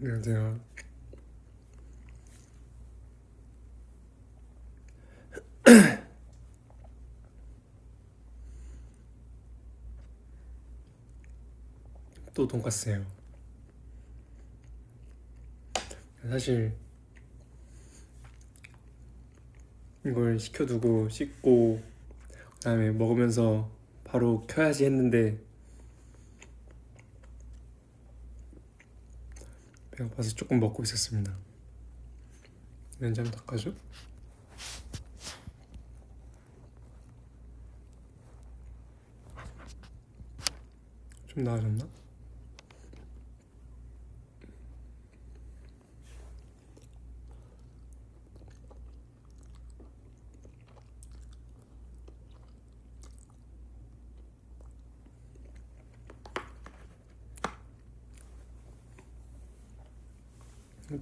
안녕하세요. 또 돈까스예요. 사실 이걸 시켜두고 씻고 그다음에 먹으면서 바로 켜야지 했는데 배고파서 조금 먹고 있었습니다. 면지 한번 닦아줘? 좀 나아졌나?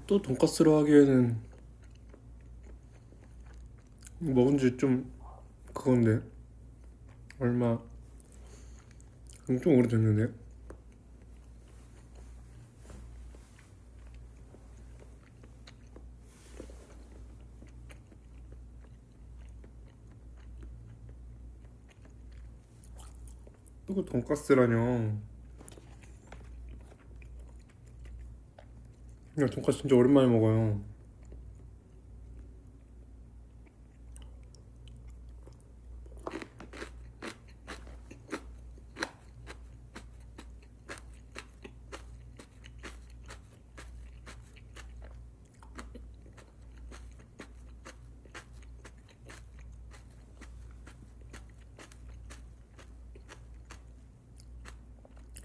또 돈까스로 하기에는 먹은 지 좀 그건데 얼마 좀 오래됐는데. 또 돈까스라뇨. 야, 돈까스 진짜 오랜만에 먹어요.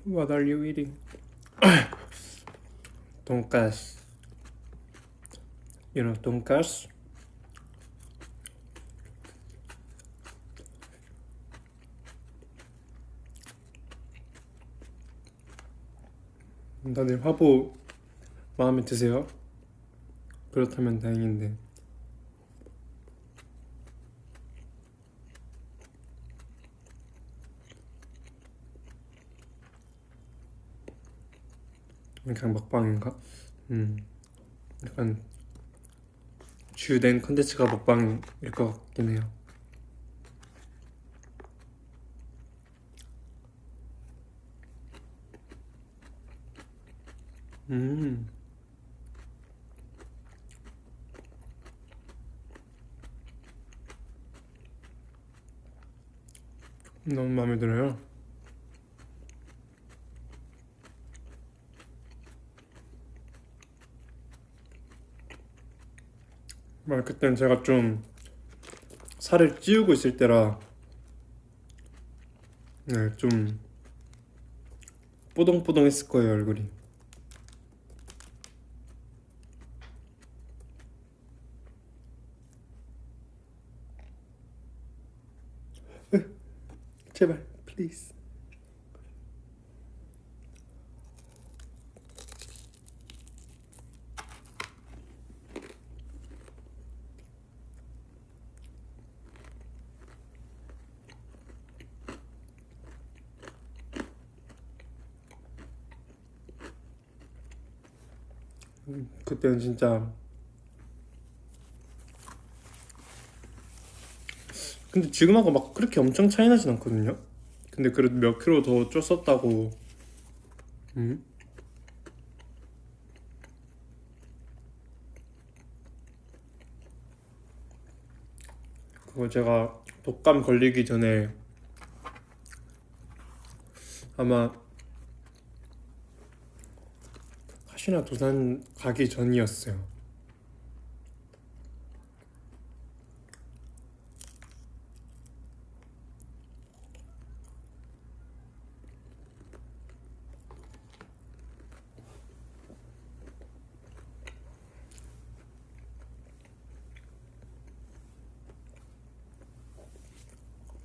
What are you eating? 돈까스. You know 돈까스? 다들 화보 마음에 드세요? 그렇다면 다행인데. 그냥 먹방인가? 약간 주된 컨텐츠가 먹방일 것 같긴 해요. 음, 너무 마음에 들어요. 그때는 제가 좀 살을 찌우고 있을 때라 네, 좀 뽀동뽀동했을 거예요, 얼굴이. 제발, 플리즈. 그때는 진짜. 근데 지금하고 막 그렇게 엄청 차이 나진 않거든요. 근데 그래도 몇 킬로 더 쪘었다고. 음? 그거 제가 독감 걸리기 전에 아마 카시나 도산 가기 전이었어요.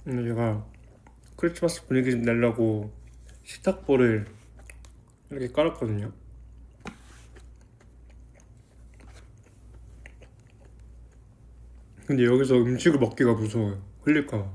근데 제가 크리스마스 분위기 좀 내려고 식탁보를 이렇게 깔았거든요. 근데 여기서 음식을 먹기가 무서워요. 흘릴까봐.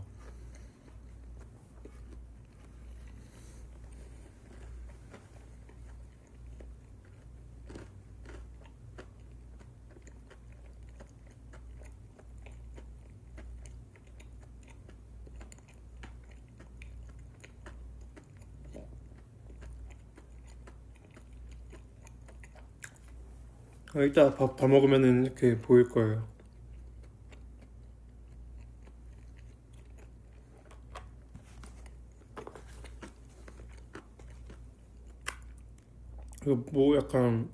이따 밥 다 먹으면은 이렇게 보일 거예요. 이거 뭐 약간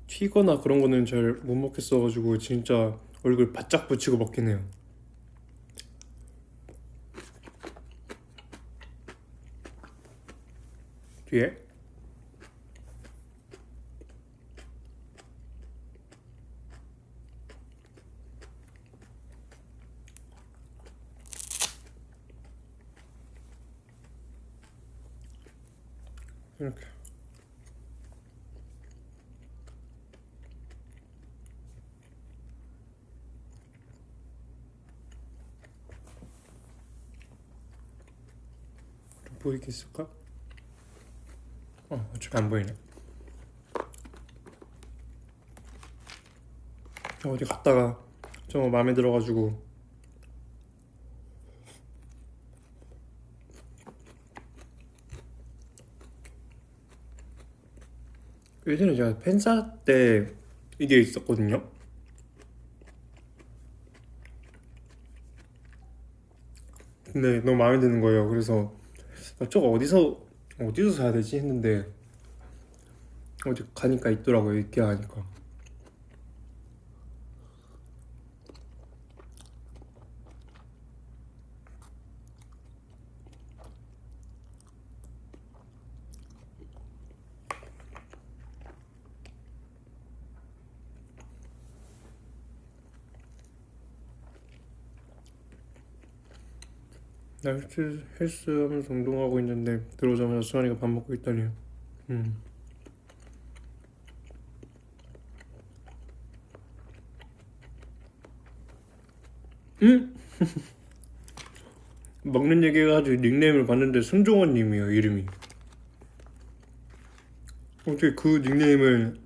튀거나 그런 거는 잘 못 먹겠어가지고 진짜 얼굴 바짝 붙이고 먹긴 해요. 뒤에 이렇게. 좀 보이게 있을까? 어차피 안 보이네. 어디 갔다가 좀 마음에 들어가지고 예전에 제가 팬사 때 이게 있었거든요. 근데 너무 마음에 드는 거예요. 그래서 저거 어디서 사야 되지 했는데 어디 가니까 있더라고요. 이케아 가니까. 나 헬스 하면서 운동하고 있는데 들어오자마자 수환이가 밥 먹고 있다니. 음. 응? 먹는 얘기 해가지고 닉네임을 봤는데 손종원 님이에요, 이름이. 어떻게 그 닉네임을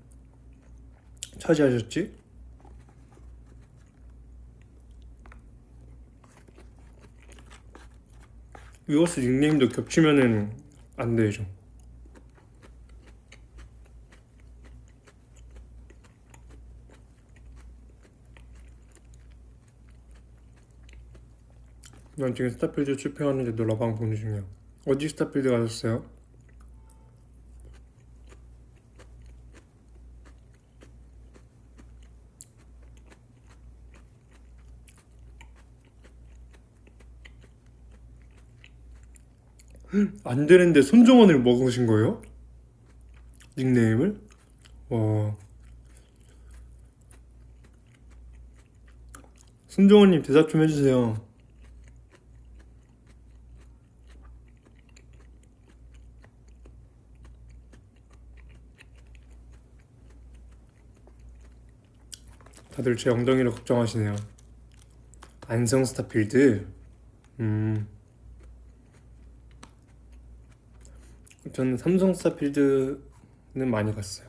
차지하셨지? 위버스 닉네임도 겹치면은 안 되죠. 난 지금 스타필드 출평하는데도 라방 보는 중이야. 어디 스타필드 가셨어요? 안 되는데 손종원을 먹으신 거예요? 닉네임을? 와. 손종원님 대답 좀 해주세요. 다들 제 엉덩이를 걱정하시네요. 안성 스타필드? 음. 저는 삼성 스타필드는 많이 갔어요.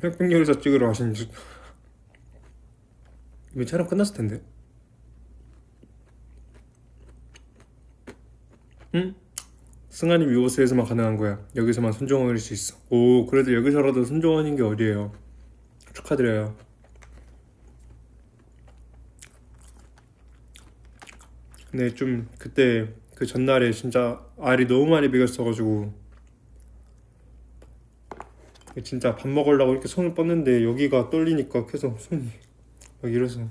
흑백요리사 찍으러 가신 줄. 이미 촬영 끝났을 텐데. 응? 승환이 위버스에서만 가능한 거야. 여기서만 손종원일 수 있어. 오, 그래도 여기서라도 손종원인 게 어디예요. 축하드려요. 근데 좀 그때 그 전날에 진짜 알이 너무 많이 배겼어가지고 진짜 밥 먹으려고 이렇게 손을 뻗는데 여기가 떨리니까 계속 손이 막 이래서.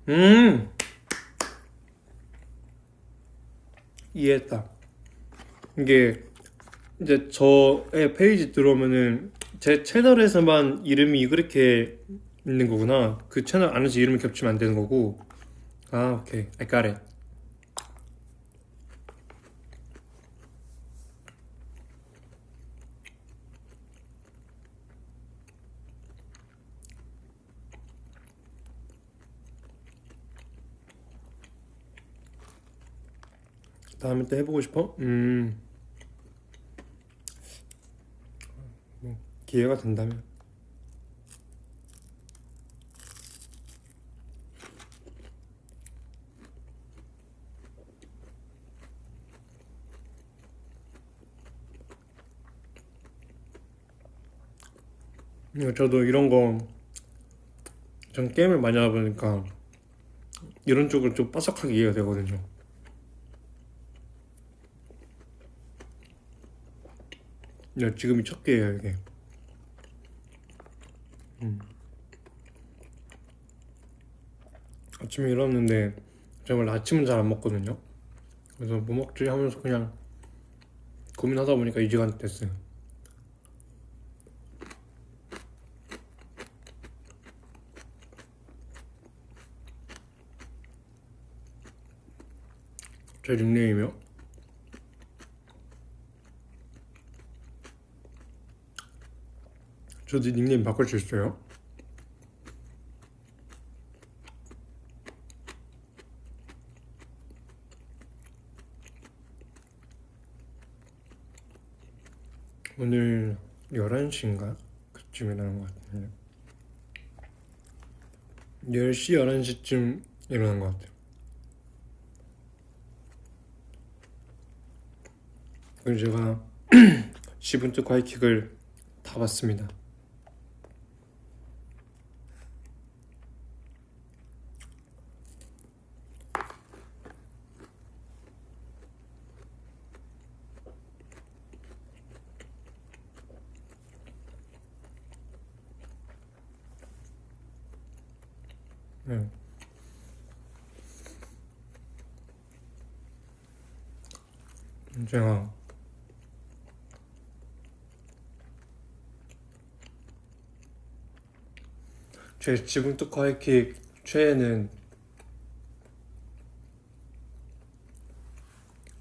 음 이해했다. 이게 이제 저의 페이지 들어오면은 제 채널에서만 이름이 그렇게 있는 거구나. 그 채널 안에서 이름을 겹치면 안 되는 거고. 아, 오케이. I got it. 다음에 또 해보고 싶어? 뭐 기회가 된다면. 저도 이런 거, 전 게임을 많이 하다 보니까 이런 쪽을 좀 빠삭하게 이해가 되거든요. 지금이 첫 기회예요, 이게. 아침에 일어났는데 제가 원래 아침은 잘 안 먹거든요. 그래서 뭐 먹지 하면서 그냥 고민하다 보니까 이 시간 됐어요. 제 닉네임이요? 저도 닉네임 바꿀 수 있어요? 오늘 11시인가? 그쯤에 일어난 것 같은데 10시, 11시쯤 일어난 것 같아요. 그리고 제가 시분트 과이킥을 다 봤습니다. 네. 제가 제 시분트 과이킥 최애는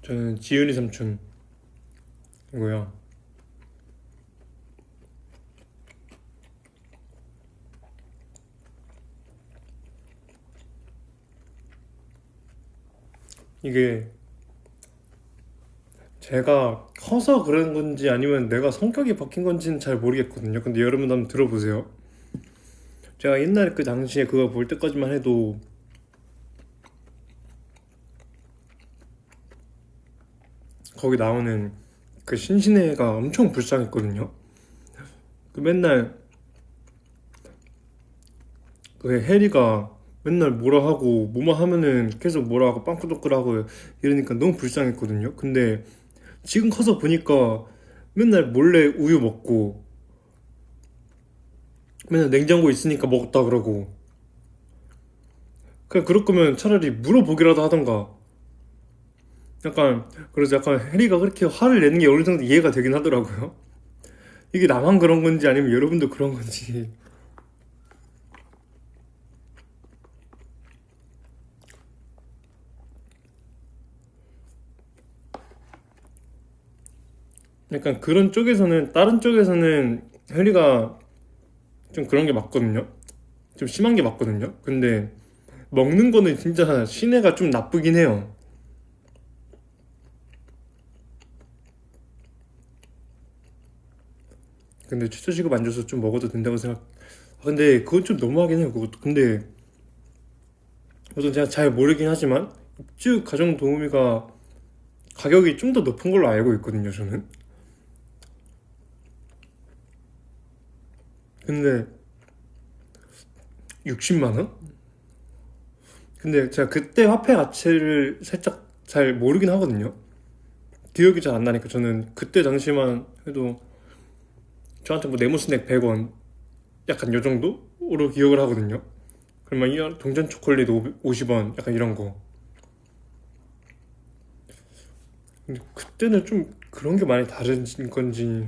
저는 지윤이 삼촌이고요. 이게 제가 커서 그런 건지 아니면 내가 성격이 바뀐 건지는 잘 모르겠거든요. 근데 여러분 한번 들어보세요. 제가 옛날에 그 당시에 그거 볼 때까지만 해도 거기 나오는 그 신신애가 엄청 불쌍했거든요. 그 맨날 그 해리가 맨날 뭐라 하고 뭐만 하면은 계속 뭐라 하고 빵꾸덕꾸하고 이러니까 너무 불쌍했거든요. 근데 지금 커서 보니까 맨날 몰래 우유 먹고 맨날 냉장고 있으니까 먹었다 그러고 그냥 그럴 거면 차라리 물어보기라도 하던가. 약간 그래서 약간 해리가 그렇게 화를 내는 게 어느 정도 이해가 되긴 하더라고요. 이게 나만 그런 건지 아니면 여러분도 그런 건지. 약간 그런 쪽에서는 다른 쪽에서는 해리가 좀 그런 게 맞거든요. 좀 심한 게 맞거든요. 근데 먹는 거는 진짜 신혜가 좀 나쁘긴 해요. 근데 최저 시급 안 줘서 좀 먹어도 된다고 생각. 근데 그건 좀 너무하긴 해요. 그것도. 근데 우선 제가 잘 모르긴 하지만 입주 가정 도우미가 가격이 좀 더 높은 걸로 알고 있거든요. 저는. 근데 60만 원? 근데 제가 그때 화폐 가치를 살짝 잘 모르긴 하거든요. 기억이 잘 안 나니까 저는 그때 당시만 해도 저한테 뭐 네모스낵 100원 약간 요 정도로 기억을 하거든요. 그러면 이 동전 초콜릿 50원 약간 이런 거. 근데 그때는 좀 그런 게 많이 다른 건지.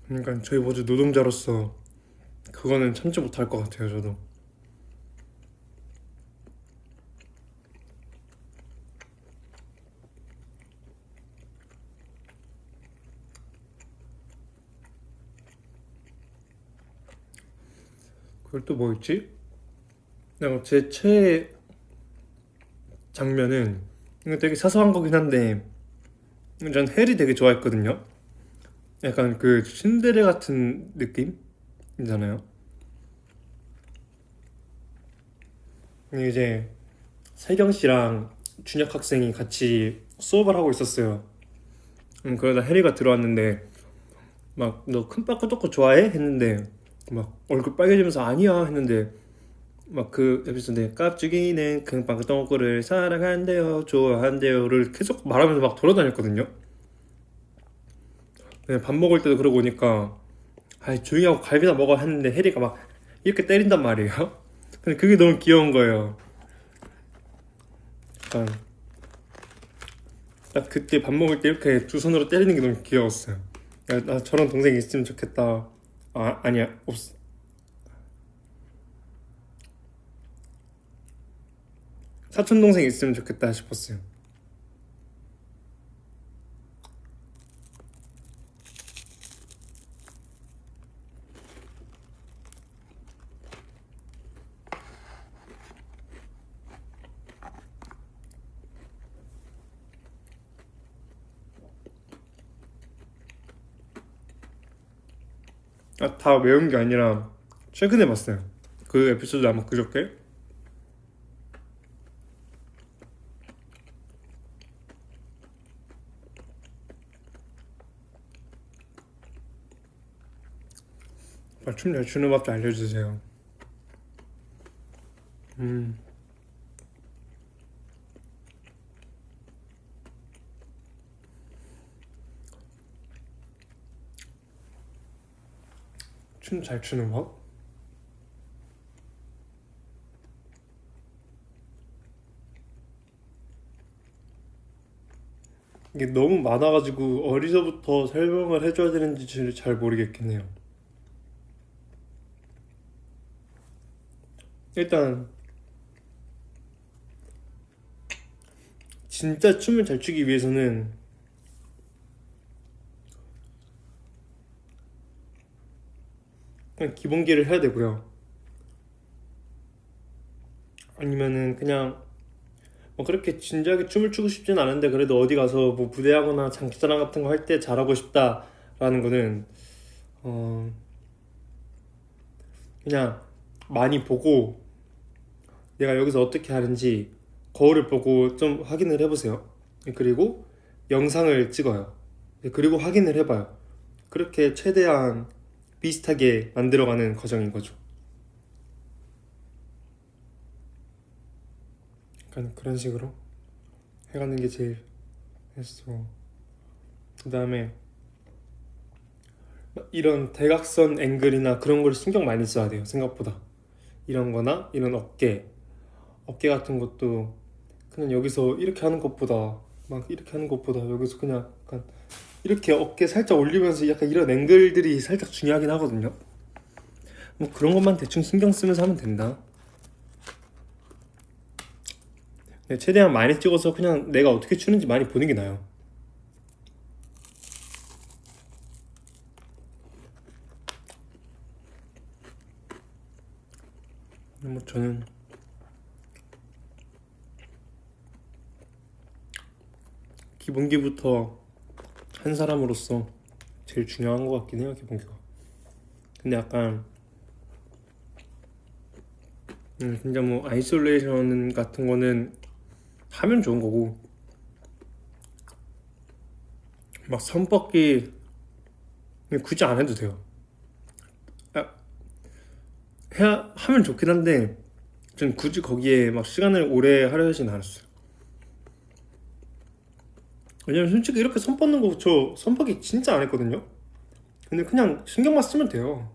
그러니까 저희 모두 노동자로서 그거는 참지 못할 것 같아요, 저도. 그걸 또 뭐 있지? 내가 제 최애 장면은 이거 되게 사소한 거긴 한데 전 헬이 되게 좋아했거든요. 약간 그 신데레 같은 느낌이잖아요. 근데 이제 세경 씨랑 준혁 학생이 같이 수업을 하고 있었어요. 그러다 해리가 들어왔는데 막 너 큰빠꾸떡고 좋아해? 했는데 막 얼굴 빨개지면서 아니야 했는데 막 그 에피소드에 깝죽이는 금방똥꼬를 사랑한대요 좋아한대요를 계속 말하면서 막 돌아다녔거든요. 그냥 밥 먹을 때도 그러고 오니까 아이 조용히 하고 갈비나 먹어 했는데 해리가 막 이렇게 때린단 말이에요. 근데 그게 너무 귀여운 거예요. 약간 딱 그때 밥 먹을 때 이렇게 두 손으로 때리는 게 너무 귀여웠어요. 나 저런 동생이 있으면 좋겠다. 아 아니야 없. 사촌 동생 있으면 좋겠다 싶었어요. 아, 다 외운 게 아니라 최근에 봤어요. 그 에피소드 아마 그저께. 아, 춤 잘 추는 법 좀 알려주세요. 음, 춤 잘 추는 법? 이게 너무 많아가지고 어디서부터 설명을 해줘야 되는지 잘 모르겠긴 해요. 일단 진짜 춤을 잘 추기 위해서는 그냥 기본기를 해야 되고요. 아니면은 그냥 뭐 그렇게 진지하게 춤을 추고 싶진 않은데 그래도 어디 가서 뭐 무대하거나 장기자랑 같은 거 할 때 잘하고 싶다라는 거는 어 그냥 많이 보고 내가 여기서 어떻게 하는지 거울을 보고 좀 확인을 해보세요. 그리고 영상을 찍어요. 그리고 확인을 해봐요. 그렇게 최대한 비슷하게 만들어가는 과정인 거죠. 약간 그런 식으로 해가는 게 제일 했어. 그 다음에 이런 대각선 앵글이나 그런 걸 신경 많이 써야 돼요. 생각보다. 이런 거나 이런 어깨 같은 것도 그냥 여기서 이렇게 하는 것보다 막 이렇게 하는 것보다 여기서 그냥 약간 이렇게 어깨 살짝 올리면서 약간 이런 앵글들이 살짝 중요하긴 하거든요. 뭐 그런 것만 대충 신경 쓰면서 하면 된다. 최대한 많이 찍어서 그냥 내가 어떻게 추는지 많이 보는 게 나아요. 뭐 저는 기본기부터 한 사람으로서 제일 중요한 것 같긴 해요, 기본기가. 근데 약간 진짜 뭐 아이솔레이션 같은 거는 하면 좋은 거고 막 선뻗기 굳이 안 해도 돼요. 아, 하면 좋긴 한데 전 굳이 거기에 막 시간을 오래 하려 하진 않았어요. 왜냐면 솔직히 이렇게 손 뻗는 거 저 손뻗기 진짜 안 했거든요. 근데 그냥 신경만 쓰면 돼요.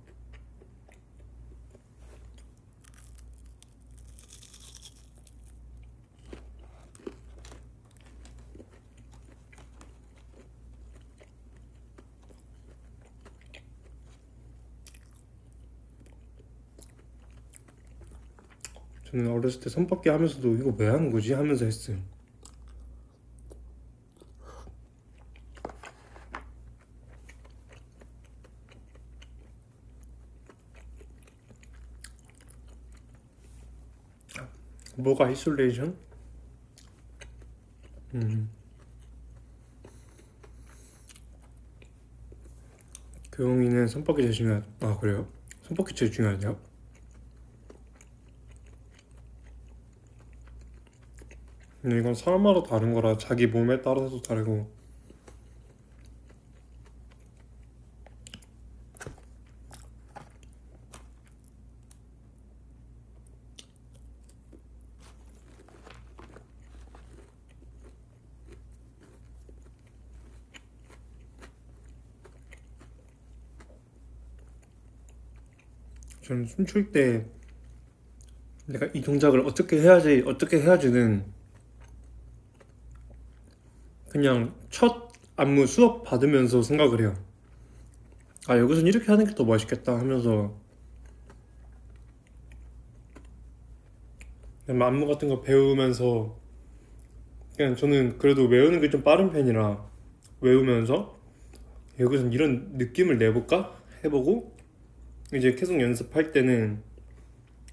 저는 어렸을 때 손바퀴 하면서도 이거 왜 하는 거지 하면서 했어요. 뭐가 아이솔레이션? 교영이는 손바퀴 제일 중요하. 아 그래요? 손바퀴 제일 중요하냐? 근데 이건 사람마다 다른 거라 자기 몸에 따라서 다르고. 저는 춤출 때 내가 이 동작을 어떻게 해야지는 그냥 첫 안무 수업 받으면서 생각을 해요. 아 여기선 이렇게 하는 게 더 멋있겠다 하면서 그냥 안무 같은 거 배우면서 그냥 저는 그래도 외우는 게 좀 빠른 편이라 외우면서 여기선 이런 느낌을 내볼까 해보고 이제 계속 연습할 때는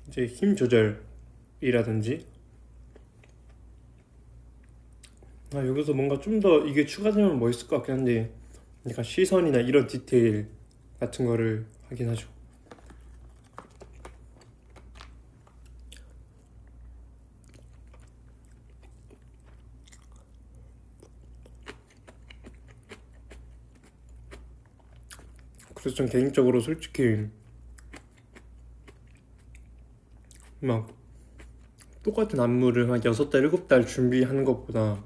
이제 힘 조절이라든지 아 여기서 뭔가 좀 더 이게 추가되면 멋있을 것 같긴 한데 약간 시선이나 이런 디테일 같은 거를 하긴 하죠. 그래서 전 개인적으로 솔직히 막 똑같은 안무를 한 6달, 7달 준비하는 것보다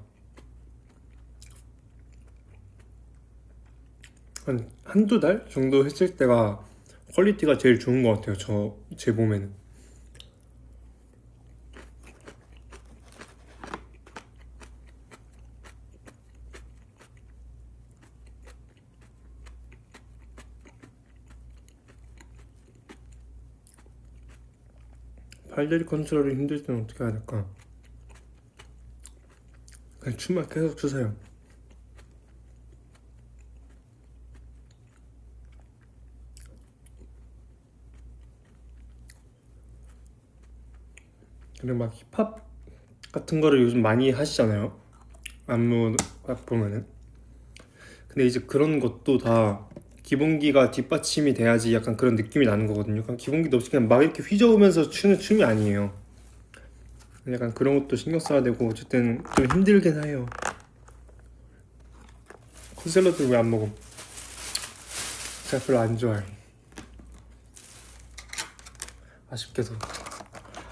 한 한두 달 정도 했을 때가 퀄리티가 제일 좋은 것 같아요. 제 몸에는. 발다리 컨트롤이 힘들 때는 어떻게 해야 될까? 그냥 춤을 계속 추세요. 그리고 막 힙합 같은 거를 요즘 많이 하시잖아요. 안무 딱 보면은. 근데 이제 그런 것도 다 기본기가 뒷받침이 돼야지 약간 그런 느낌이 나는 거거든요. 그냥 기본기도 없이 그냥 막 이렇게 휘저으면서 추는 춤이 아니에요. 약간 그런 것도 신경 써야 되고 어쨌든 좀 힘들긴 해요. 콘샐러드를 왜 안 먹어? 제가 별로 안 좋아해요. 아쉽게도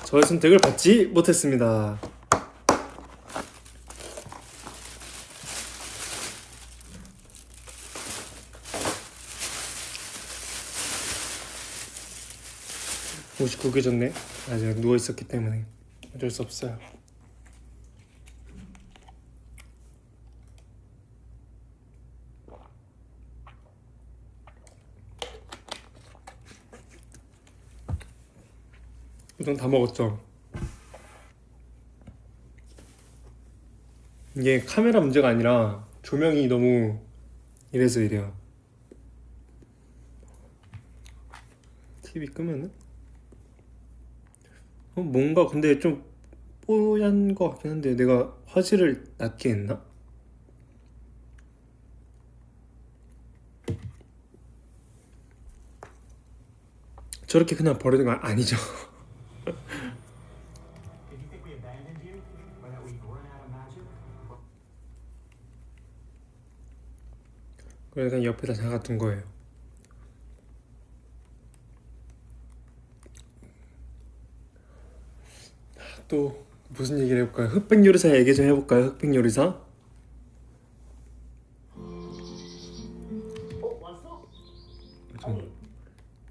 저의 선택을 받지 못했습니다. 옷이 구겨졌네. 아직 누워 있었기 때문에 어쩔 수 없어요. 우동 다 먹었죠? 이게 카메라 문제가 아니라 조명이 너무 이래서 이래요. TV 끄면은 뭔가 근데 좀 뽀얀 것 같긴 한데 내가 화질을 낮게 했나? 저렇게 그냥 버리는 건 아니죠. Did you think we abandoned you? Or that we've run out of magic? 그래서 그냥 옆에다 장아둔 거예요. 또 무슨 얘기를 해볼까요? 흑백 요리사 얘기 좀 해볼까요? 흑백 요리사? 왔어?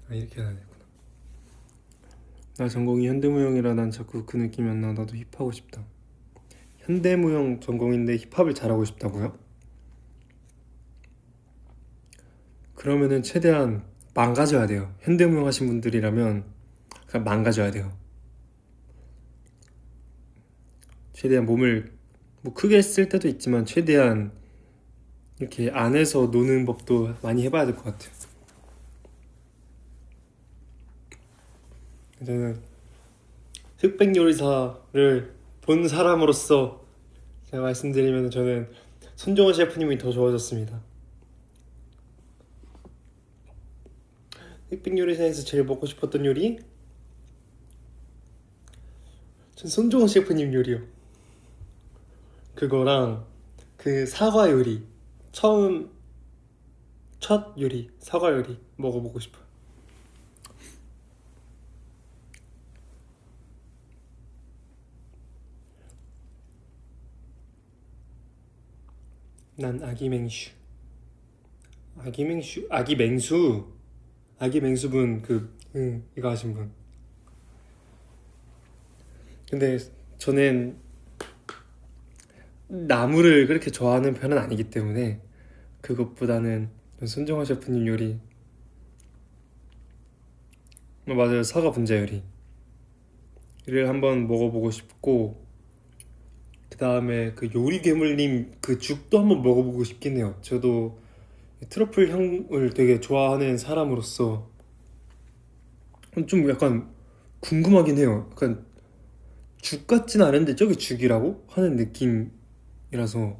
이렇게 해야 되구나. 나 전공이 현대무용이라 난 자꾸 그 느낌이 안 나. 나도 힙하고 싶다. 현대무용 전공인데 힙합을 잘하고 싶다고요? 그러면은 최대한 망가져야 돼요. 현대무용 하신 분들이라면 그냥 망가져야 돼요. 최대한 몸을 뭐 크게 쓸 때도 있지만 최대한 이렇게 안에서 노는 법도 많이 해봐야 될 것 같아요. 저는 흑백 요리사를 본 사람으로서 제가 말씀드리면 저는 손정원 셰프님이 더 좋아졌습니다. 흑백 요리사에서 제일 먹고 싶었던 요리? 전 손정원 셰프님 요리요. 그거랑 그 사과 요리, 첫 요리, 사과 요리 먹어보고 싶어요. 난 아기맹수. 아기맹수분 이거 하신 분. 근데 저는 나물을 그렇게 좋아하는 편은 아니기 때문에 그것보다는 손정화 셰프님 요리. 맞아요, 사과 분자 요리를 한번 먹어보고 싶고, 그 다음에 그 요리 괴물님 그 죽도 한번 먹어보고 싶긴 해요. 저도 트러플 향을 되게 좋아하는 사람으로서 좀 약간 궁금하긴 해요. 약간 죽 같진 않은데 저게 죽이라고 하는 느낌이라서.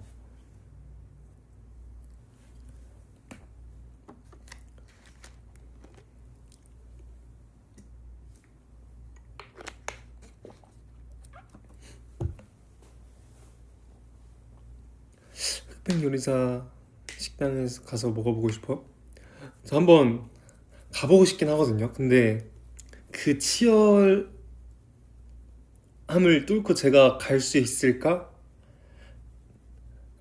흑백 요리사 식당에서 가서 먹어보고 싶어. 저 한번 가보고 싶긴 하거든요. 근데 그 치열함을 뚫고 제가 갈 수 있을까?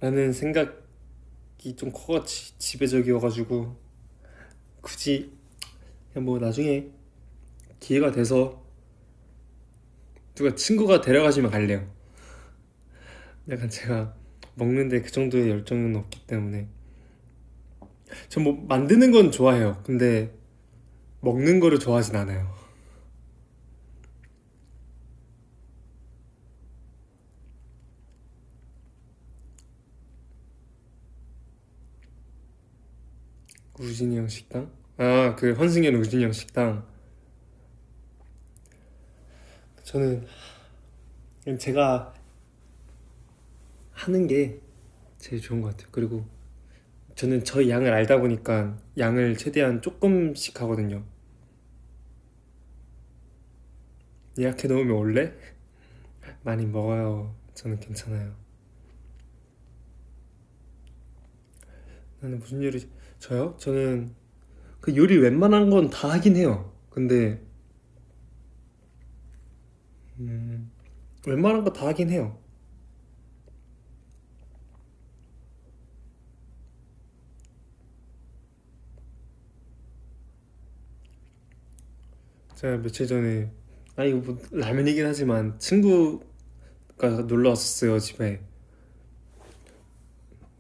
라는 생각이 좀 커같이 지배적이어가지고 굳이 그냥 뭐 나중에 기회가 돼서 누가 친구가 데려가시면 갈래요. 약간 제가 먹는데 그 정도의 열정은 없기 때문에. 전 뭐 만드는 건 좋아해요. 근데 먹는 거를 좋아하진 않아요. 우진이 형 식당? 아, 그 헌승연 우진이 형 식당. 저는 그냥 제가 하는 게 제일 좋은 것 같아요. 그리고 저는 저희 양을 알다 보니까 양을 최대한 조금씩 하거든요. 예약해 놓으면 올래? 많이 먹어요. 저는 괜찮아요. 나는 무슨 요리? 저요? 저는 그 요리 웬만한 건 다 하긴 해요. 근데 웬만한 거 다 하긴 해요. 제가 며칠 전에, 이거 뭐 라면이긴 하지만 친구가 놀러 왔었어요, 집에.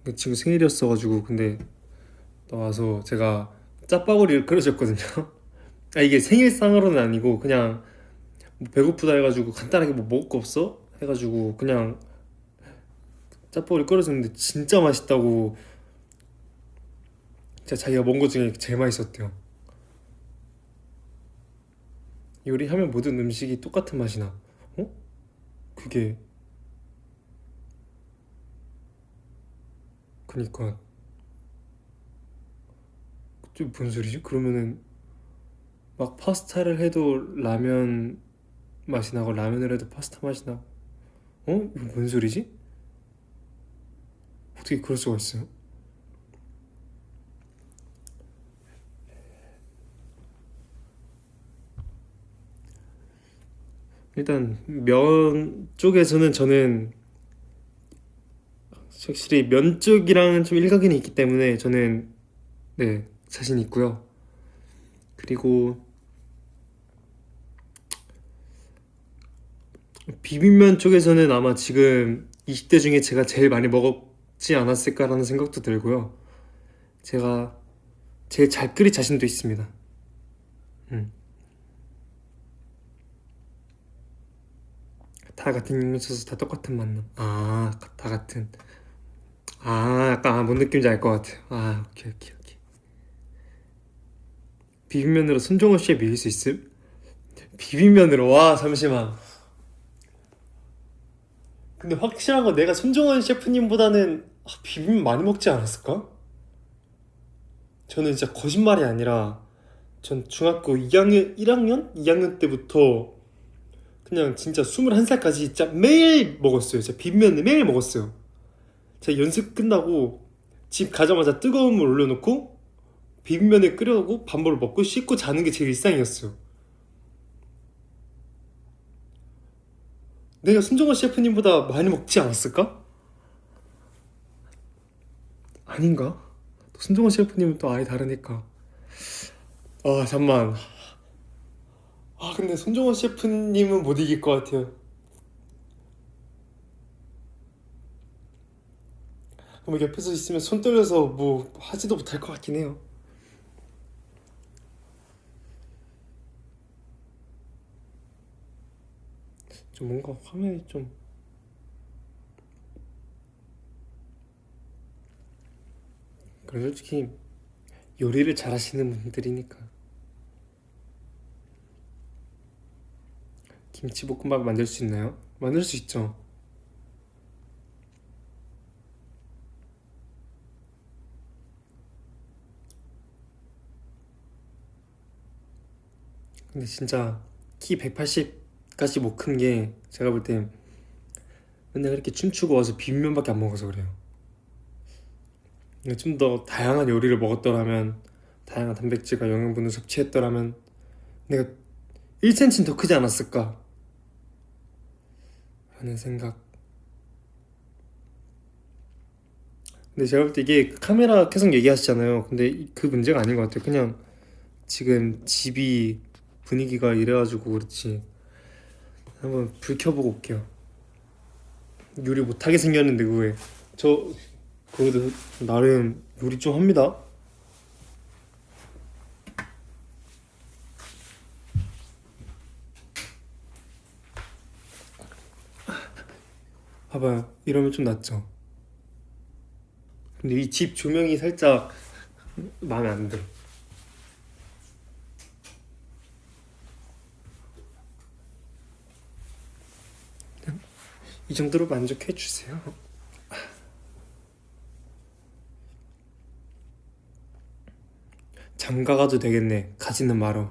그 친구 생일이었어가지고. 근데 나와서 제가 짜파구리를 끓여줬거든요. 이게 생일상으로는 아니고 그냥 뭐 배고프다 해가지고 간단하게 뭐 먹을 거 없어? 해가지고 그냥 짜파구리 끓여줬는데 진짜 맛있다고. 진짜 자기가 먹은 것 중에 제일 맛있었대요. 요리하면 모든 음식이 똑같은 맛이 나. 어? 그게 그니까 좀 뭔 소리지? 그러면은 막 파스타를 해도 라면 맛이 나고 라면을 해도 파스타 맛이 나고. 이거 뭔 소리지? 어떻게 그럴 수가 있어요? 일단 면 쪽에서는 저는 확실히 면 쪽이랑은 좀 일가견이 있기 때문에 저는 네, 자신 있고요. 그리고 비빔면 쪽에서는 아마 지금 20대 중에 제가 제일 많이 먹었지 않았을까라는 생각도 들고요. 제가 제일 잘 끓일 자신도 있습니다. 음. 다 같은 육류 써서 다 똑같은 맛나. 아, 다 같은. 아, 약간 뭔 느낌인지 알 것 같아. 아, 오케이, 오케이, 오케이. 비빔면으로 손정호 셰프 이길 수 있음? 비빔면으로 와 잠시만. 근데 확실한 건 내가 손정원 셰프님보다는 비빔면 많이 먹지 않았을까? 저는 진짜 거짓말이 아니라 전 중학교 2학년, 1학년? 2학년 때부터 그냥 진짜 21살까지 진짜 매일 먹었어요. 진짜 비빔면을 매일 먹었어요. 제가 연습 끝나고 집 가자마자 뜨거운 물 올려놓고 비빔면을 끓여놓고 밥을 먹고 씻고 자는 게 제 일상이었어요. 내가 손정원 셰프님보다 많이 먹지 않았을까? 아닌가? 또 손정원 셰프님은 또 아예 다르니까. 아 잠만. 아 근데 손정원 셰프님은 못 이길 것 같아요. 뭐 옆에서 있으면 손 떨려서 뭐 하지도 못할 것 같긴 해요. 좀 뭔가 화면이 좀 그래 솔직히 요리를 잘하시는 분들이니까 김치볶음밥 만들 수 있나요? 만들 수 있죠. 근데 진짜 키 180까지 못 큰 게 제가 볼 땐 맨날 이렇게 춤추고 와서 비빔면밖에 안 먹어서 그래요. 좀 더 다양한 요리를 먹었더라면 다양한 단백질과 영양분을 섭취했더라면 내가 1cm는 더 크지 않았을까 하는 생각. 근데 제가 볼 때 이게 카메라 계속 얘기하시잖아요. 근데 그 문제가 아닌 것 같아요. 그냥 지금 집이 분위기가 이래가지고 그렇지. 한번 불 켜보고 올게요. 요리 못하게 생겼는데 그거에 저 그래도 나름 요리 좀 합니다. 봐봐요. 이러면 좀 낫죠. 근데 이 집 조명이 살짝 마음에 안 들어. 이 정도로 만족해 주세요. 장가 가도 되겠네. 가지는 말어.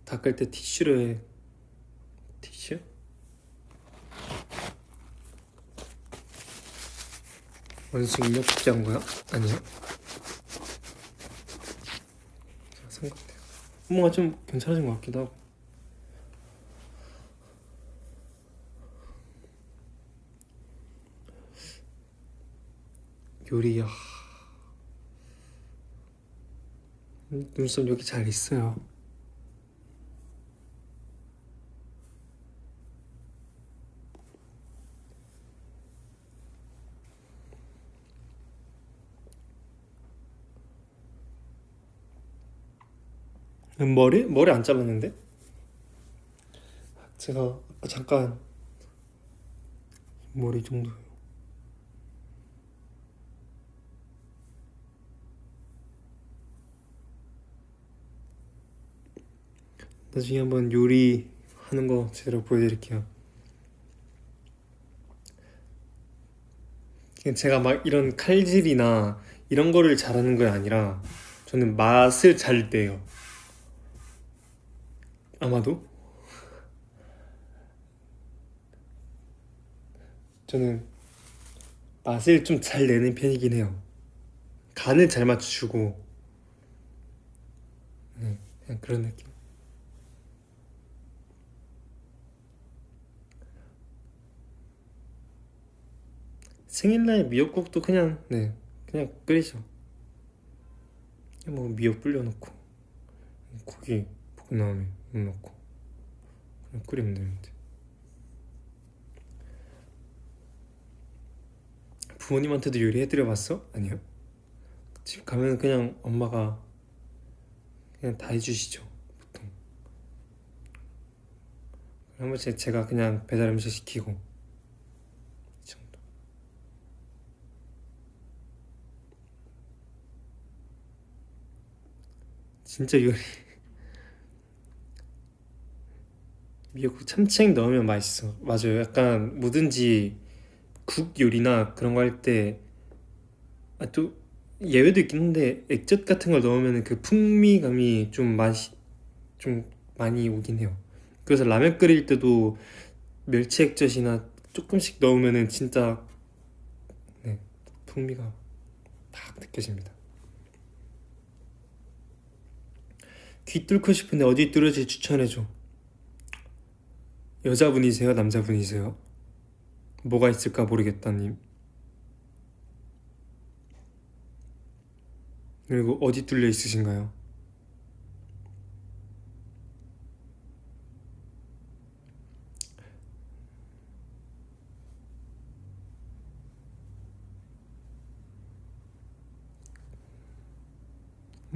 닦을 때 티슈로 해. 티슈? 원숭이 인력 복제한 거야? 아니요. 생각돼요. 뭔가 좀 괜찮아진 것 같기도 하고. 요리야. 눈썹 여기 잘 있어요. 머리? 머리 안 잘랐는데? 제가 아까 잠깐 머리 정도요. 나중에 한번 요리하는 거 제대로 보여드릴게요. 제가 막 이런 칼질이나 이런 거를 잘하는 게 아니라 저는 맛을 잘 내요. 아마도 저는 맛을 좀 잘 내는 편이긴 해요. 간을 잘 맞추고 그냥 그런 느낌. 생일날 미역국도 그냥 그냥 끓이죠. 그냥 뭐 미역 불려놓고 고기 볶은 다음에 물 넣고 그냥 끓이면 되는데. 부모님한테도 요리해드려봤어? 아니요. 집 가면 그냥 엄마가 그냥 다 해주시죠. 한 번씩 제가 그냥 배달 음식 시키고 이 정도. 진짜 요리 미역국 참치액 넣으면 맛있어. 맞아요. 약간 뭐든지 국 요리나 그런 거 할 때 또 예외도 있긴 한데 액젓 같은 걸 넣으면 그 풍미감이 좀 맛이 좀 많이 오긴 해요. 그래서 라면 끓일 때도 멸치 액젓이나 조금씩 넣으면은 진짜 네, 풍미가 딱 느껴집니다. 귀 뚫고 싶은데 어디 뚫을지 추천해줘. 여자분이세요? 남자분이세요? 뭐가 있을까 모르겠다님. 그리고 어디 뚫려 있으신가요?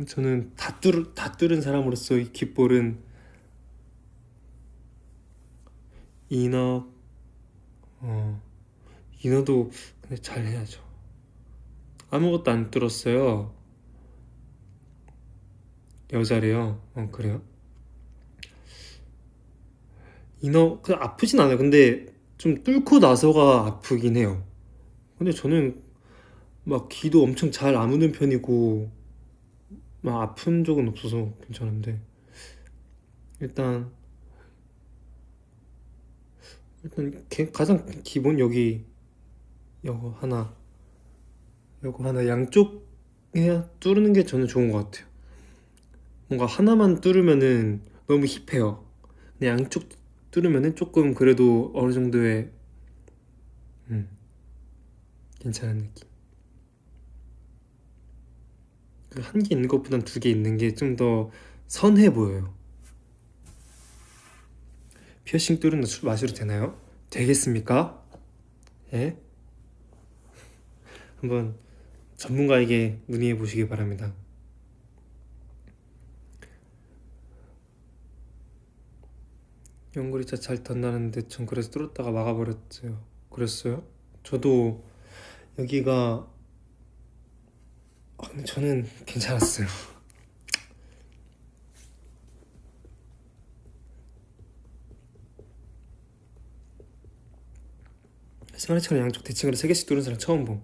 저는 다 뚫은 사람으로서 이 귓볼은 이너 어 이너도 근데 잘 해야죠. 아무것도 안 뚫었어요. 여자래요. 그래요? 이너 그 아프진 않아요. 근데 좀 뚫고 나서가 아프긴 해요. 근데 저는 막 귀도 엄청 잘 아무는 편이고 막 아픈 적은 없어서 괜찮은데 일단 가장 기본 여기 요거 하나 요거 하나 양쪽 해야 뚫는 게 저는 좋은 것 같아요. 뭔가 하나만 뚫으면은 너무 힙해요. 근데 양쪽 뚫으면은 조금 그래도 어느 정도의 음, 괜찮은 느낌. 그 한 개 있는 것보단 두 개 있는 게 좀 더 선해 보여요. 피어싱 뚫는 거 마셔도 되나요? 되겠습니까? 예? 한번 전문가에게 문의해 보시기 바랍니다. 연골이 잘 덧나는데 전 그래서 뚫었다가 막아버렸어요. 그랬어요? 저도 여기가 근데 저는 괜찮았어요. 생활처럼 양쪽 대칭으로 3개씩 뚫은 사람 처음 봄.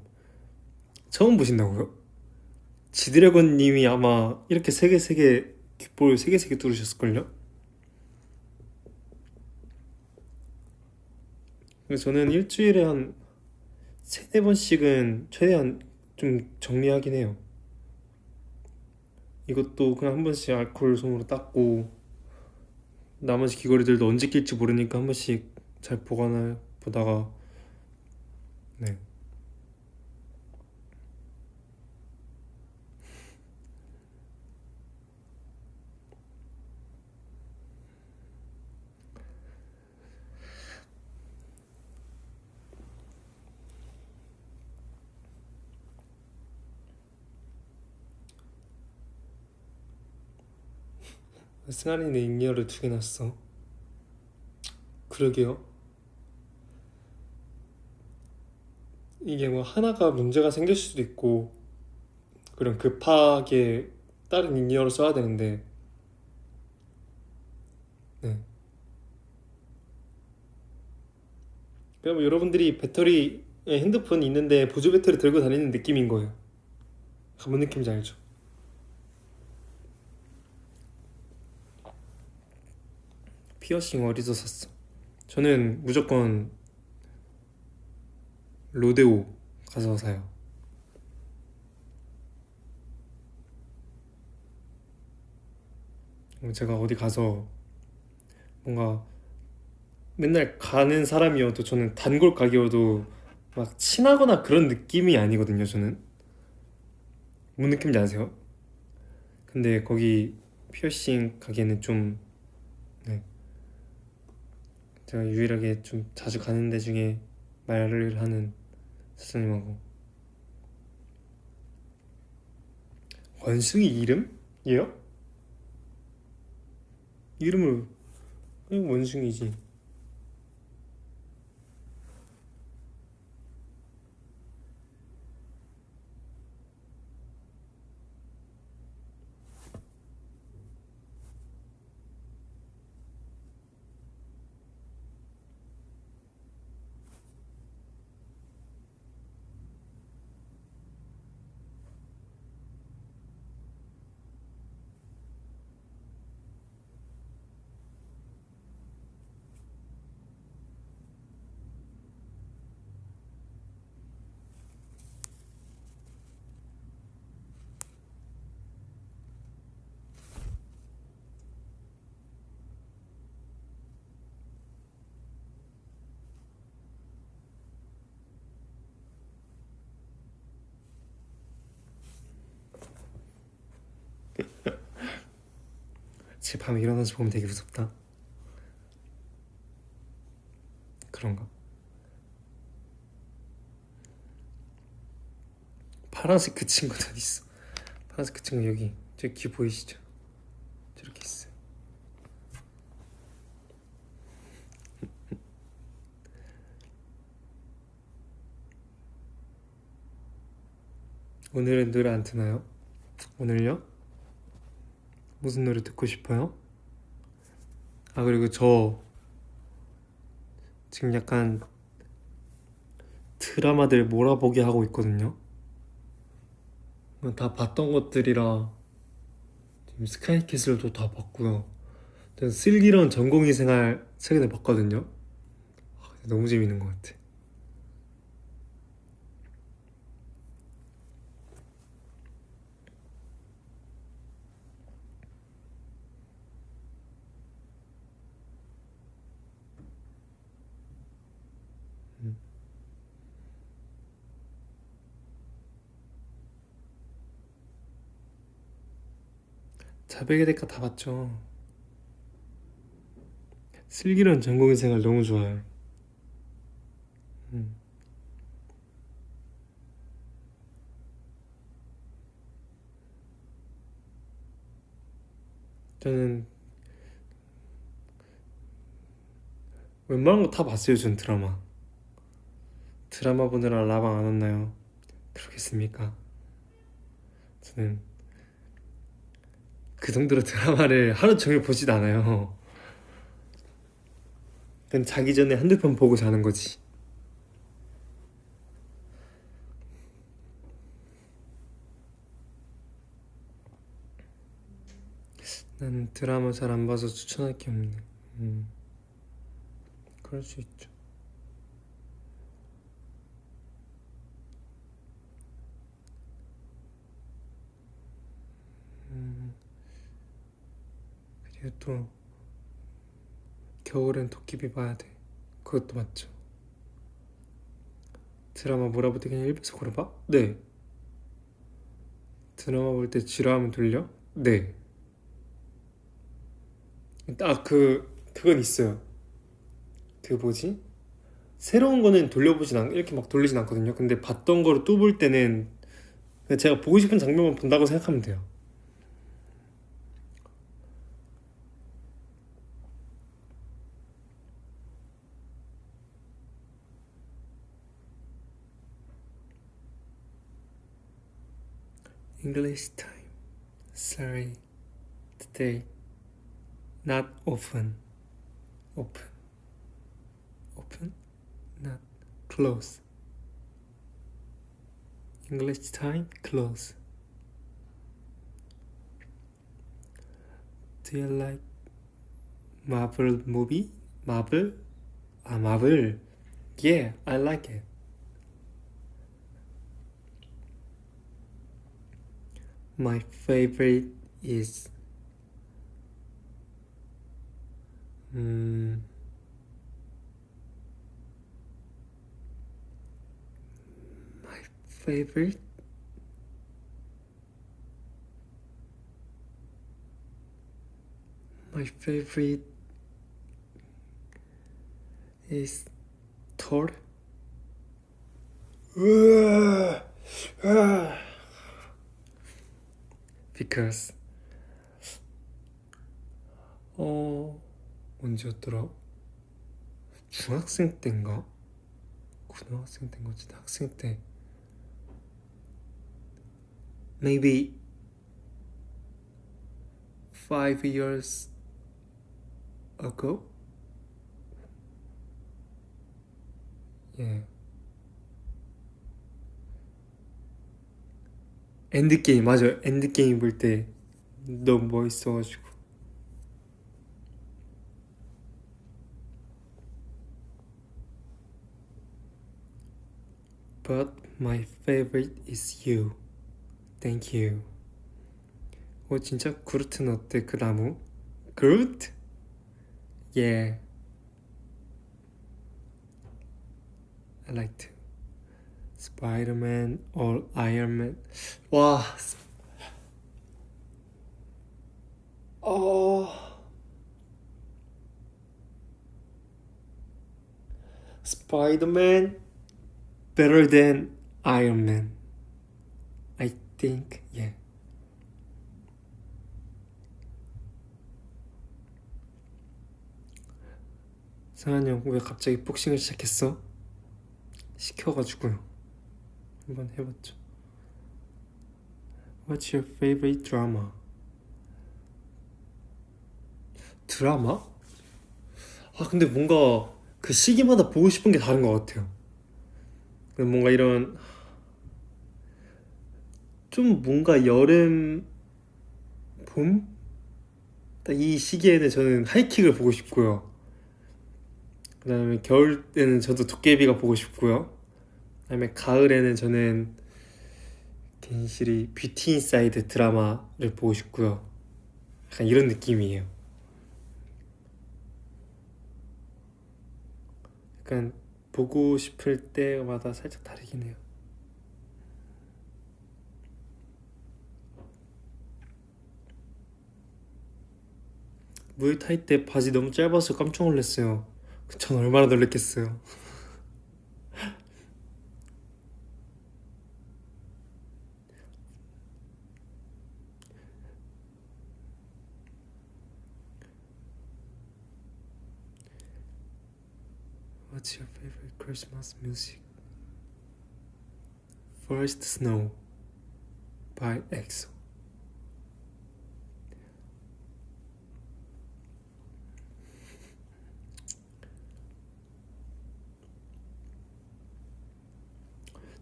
처음 보신다고요? 지드래곤님이 아마 이렇게 3개 귓볼 3개 뚫으셨을걸요? 그래서 저는 일주일에 한 3-4번씩은 최대한 좀 정리하긴 해요. 이것도 그냥 한 번씩 알코올 솜으로 닦고 나머지 귀걸이들도 언제 낄지 모르니까 한 번씩 잘 보다가 네. 승환이는 잉여를 2개 났어. 그러게요. 이게 뭐 하나가 문제가 생길 수도 있고 그런 급하게 다른 잉여를 써야 되는데 네. 그냥 뭐 여러분들이 배터리 핸드폰 있는데 보조 배터리 들고 다니는 느낌인 거예요. 뭔 느낌인지 알죠? 피어싱 어디서 샀어? 저는 무조건 로데오 가서 사요. 제가 어디 가서 뭔가 맨날 가는 사람이어도 저는 단골 가게여도 막 친하거나 그런 느낌이 아니거든요. 저는 뭔 느낌인지 아세요? 근데 거기 피어싱 가게는 좀 네, 제가 유일하게 좀 자주 가는 데 중에 말을 하는 사장님하고 원숭이 이름이요? 이름을 그냥 원숭이지. 제 밤에 일어나서 보면 되게 무섭다. 그런가? 파란색 그 친구는 어디 있어? 파란색 그 친구 여기 저 귀 보이시죠? 저렇게 있어요. 오늘은 노래 안 트나요? 오늘요? 무슨 노래 듣고 싶어요? 아 그리고 저 지금 약간 드라마들 몰아보기 하고 있거든요. 다 봤던 것들이라 지금 스카이캐슬도 다 봤고요. 저는 슬기로운 전공의 생활 최근에 봤거든요. 너무 재밌는 것 같아. 자백의 대가 다 봤죠. 슬기로운 전공의 생활 너무 좋아요. 음. 저는 웬만한 거 다 봤어요. 전 드라마 보느라 라방 안 왔나요? 그러겠습니까? 저는 그 정도로 드라마를 하루 종일 보지도 않아요. 그냥 자기 전에 한두 편 보고 자는 거지. 난 드라마 잘 안 봐서 추천할 게 없네. 그럴 수 있죠. 그리고 또 겨울엔 도깨비 봐야 돼. 그것도 맞죠. 드라마 몰아볼 때 그냥 일배속으로 봐? 네. 드라마 볼 때 지루하면 돌려? 네. 그건 있어요. 그 뭐지? 새로운 거는 이렇게 막 돌리진 않거든요. 근데 봤던 거를 또 볼 때는 그냥 제가 보고 싶은 장면만 본다고 생각하면 돼요. English time. Sorry. Today. Not open. Open. Open. Not close. English time. Close. Do you like Marvel movie? Marvel? Marvel. Yeah, I like it. My favorite is my favorite my favorite is Thor. Because 언제였더라? 중학생 때인가? 고등학생 때인 거지. 학생 때 maybe 5 years ago? 예. 엔드게임 맞아요. 엔드게임 볼 때 너무 멋있어가지고. But my favorite is you. Thank you. 진짜 그루트는 어때? 그 나무? 그루트? Yeah. I like to. Spider-Man or Iron Man. 와. 어... Spider-Man better than Iron Man. I think, yeah. 상한이 형 왜 갑자기 복싱을 시작했어? 시켜가지고요. 한번 해봤죠. What's your favorite drama? 드라마? 아 근데 뭔가 그 시기마다 보고 싶은 게 다른 것 같아요. 뭔가 이런 좀 뭔가 여름, 봄? 딱 이 시기에는 저는 하이킥을 보고 싶고요. 그 다음에 겨울 때는 저도 도깨비가 보고 싶고요. 그 다음에 가을에는 저는 괜시리 뷰티 인사이드 드라마를 보고 싶고요. 약간 이런 느낌이에요. 약간 보고 싶을 때마다 살짝 다르긴 해요. 무에타이 때 바지 너무 짧아서 깜짝 놀랐어요. 전 얼마나 놀랬겠어요. What's your favorite Christmas music? First Snow by EXO.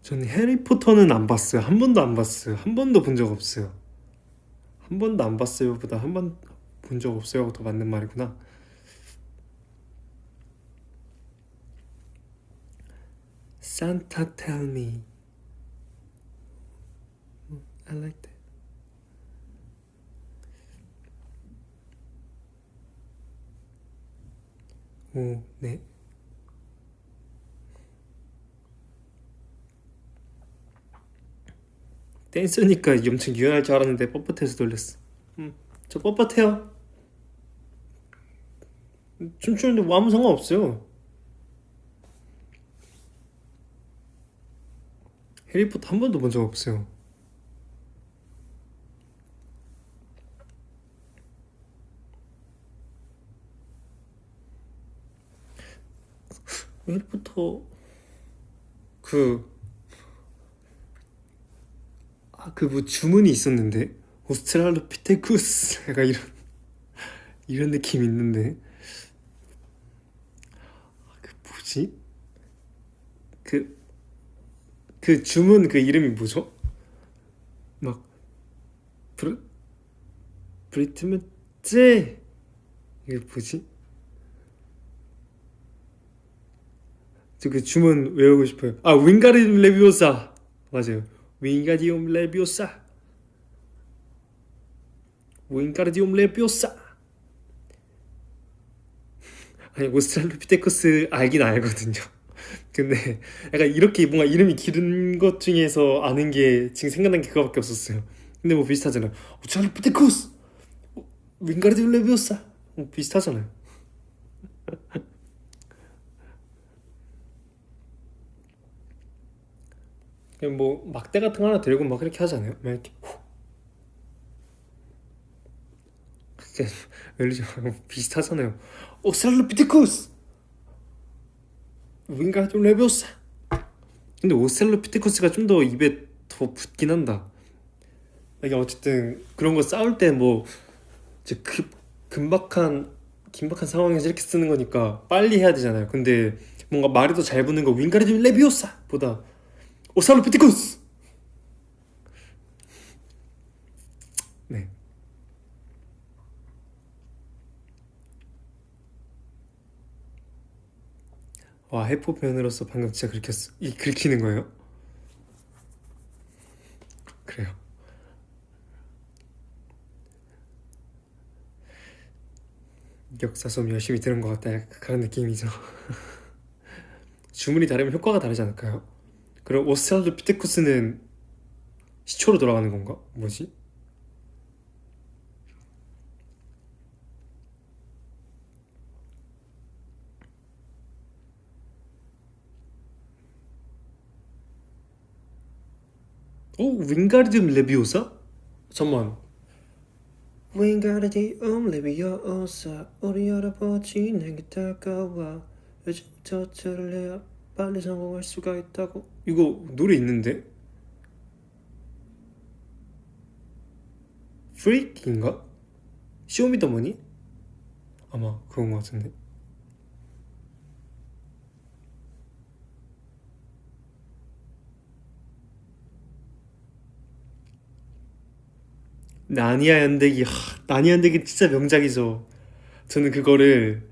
저는 해리포터는 안 봤어요. 한 번도 안 봤어요. 한 번도 본 적 없어요. 한 번도 안 봤어요 보다 한 번 본 적 없어요가 더 맞는 말이구나. Santa tell me. I like that. 오, 네. 댄스니까 엄청 유연할 줄 알았는데 뻣뻣해서 놀랬어. 저 뻣뻣해요. 춤추는데 뭐 아무 상관없어요. 해리포터 한 번도 본 적 없어요. 해리포터 그 뭐 주문이 있었는데 오스트랄로피테쿠스 약간 이런 느낌 있는데 그 뭐지? 그 그 주문 그 이름이 뭐죠? 막 브리 브리트메제 이게 뭐지? 저 그 주문 외우고 싶어요. 아 윙가디움 레비오사 맞아요. 윙가디움 레비오사 윙가디움 레비오사 아니 오스트랄로피테쿠스 알긴 알거든요. 근데 약간 이렇게 뭔가 이름이 길은 것 중에서 아는 게 지금 생각난 게 그거밖에 없었어요. 근데 뭐 비슷하잖아요. 오스트랄로피테쿠스 윙가디움 레비오사 비슷하잖아요. 그냥 뭐 막대 같은 거 하나 들고 막 이렇게 하잖아요. 막 이렇게 그게 멜로디 비슷하잖아요. 오셀로피테쿠스 윙가디움 레비오사 근데 오셀로피테쿠스가 좀 더 입에 더 붙긴 한다. 이게 어쨌든 그런 거 싸울 때 뭐 이제 긴박한 상황에서 이렇게 쓰는 거니까 빨리 해야 되잖아요. 근데 뭔가 말이 더 잘 붙는 거 윙가디움 레비오사 보다 오살로피테쿠스 네. 와 해포 표현으로서 방금 진짜 긁히는 거예요? 그래요. 역사 수업 열심히 들은 것 같다 약간 그런 느낌이죠. 주문이 다르면 효과가 다르지 않을까요? 그럼 오스트랄로피테쿠스는 시초로 돌아가는 건가? 뭐지? 윙가르디움 레비오사? 잠만. 윙가르디움 레비오사 우리 할아버지 내게 다가와 요즘부터 들을래야 빨리 성공할 수가 있다고. 이거 노래 있는데? 프리키인가? 쇼미더머니? 아마 그런 것 같은데. 나니아 연대기, 나니아 연대기 진짜 명작이죠. 저는 그거를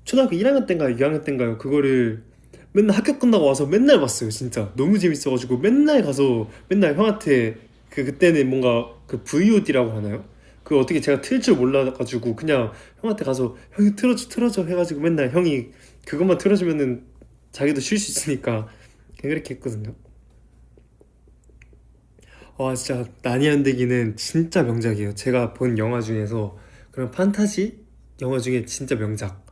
초등학교 1학년 때인가요 2학년 때인가요 그거를 맨날 학교 끝나고 와서 맨날 봤어요. 진짜 너무 재밌어가지고 맨날 가서 맨날 형한테 그때는 뭔가 그 VOD라고 하나요? 그 어떻게 제가 틀 줄 몰라가지고 그냥 형한테 가서 형이 틀어줘 해가지고 맨날 형이 그것만 틀어주면은 자기도 쉴 수 있으니까 그냥 그렇게 했거든요. 와 진짜 나니안되기는 진짜 명작이에요. 제가 본 영화 중에서 그런 판타지 영화 중에 진짜 명작.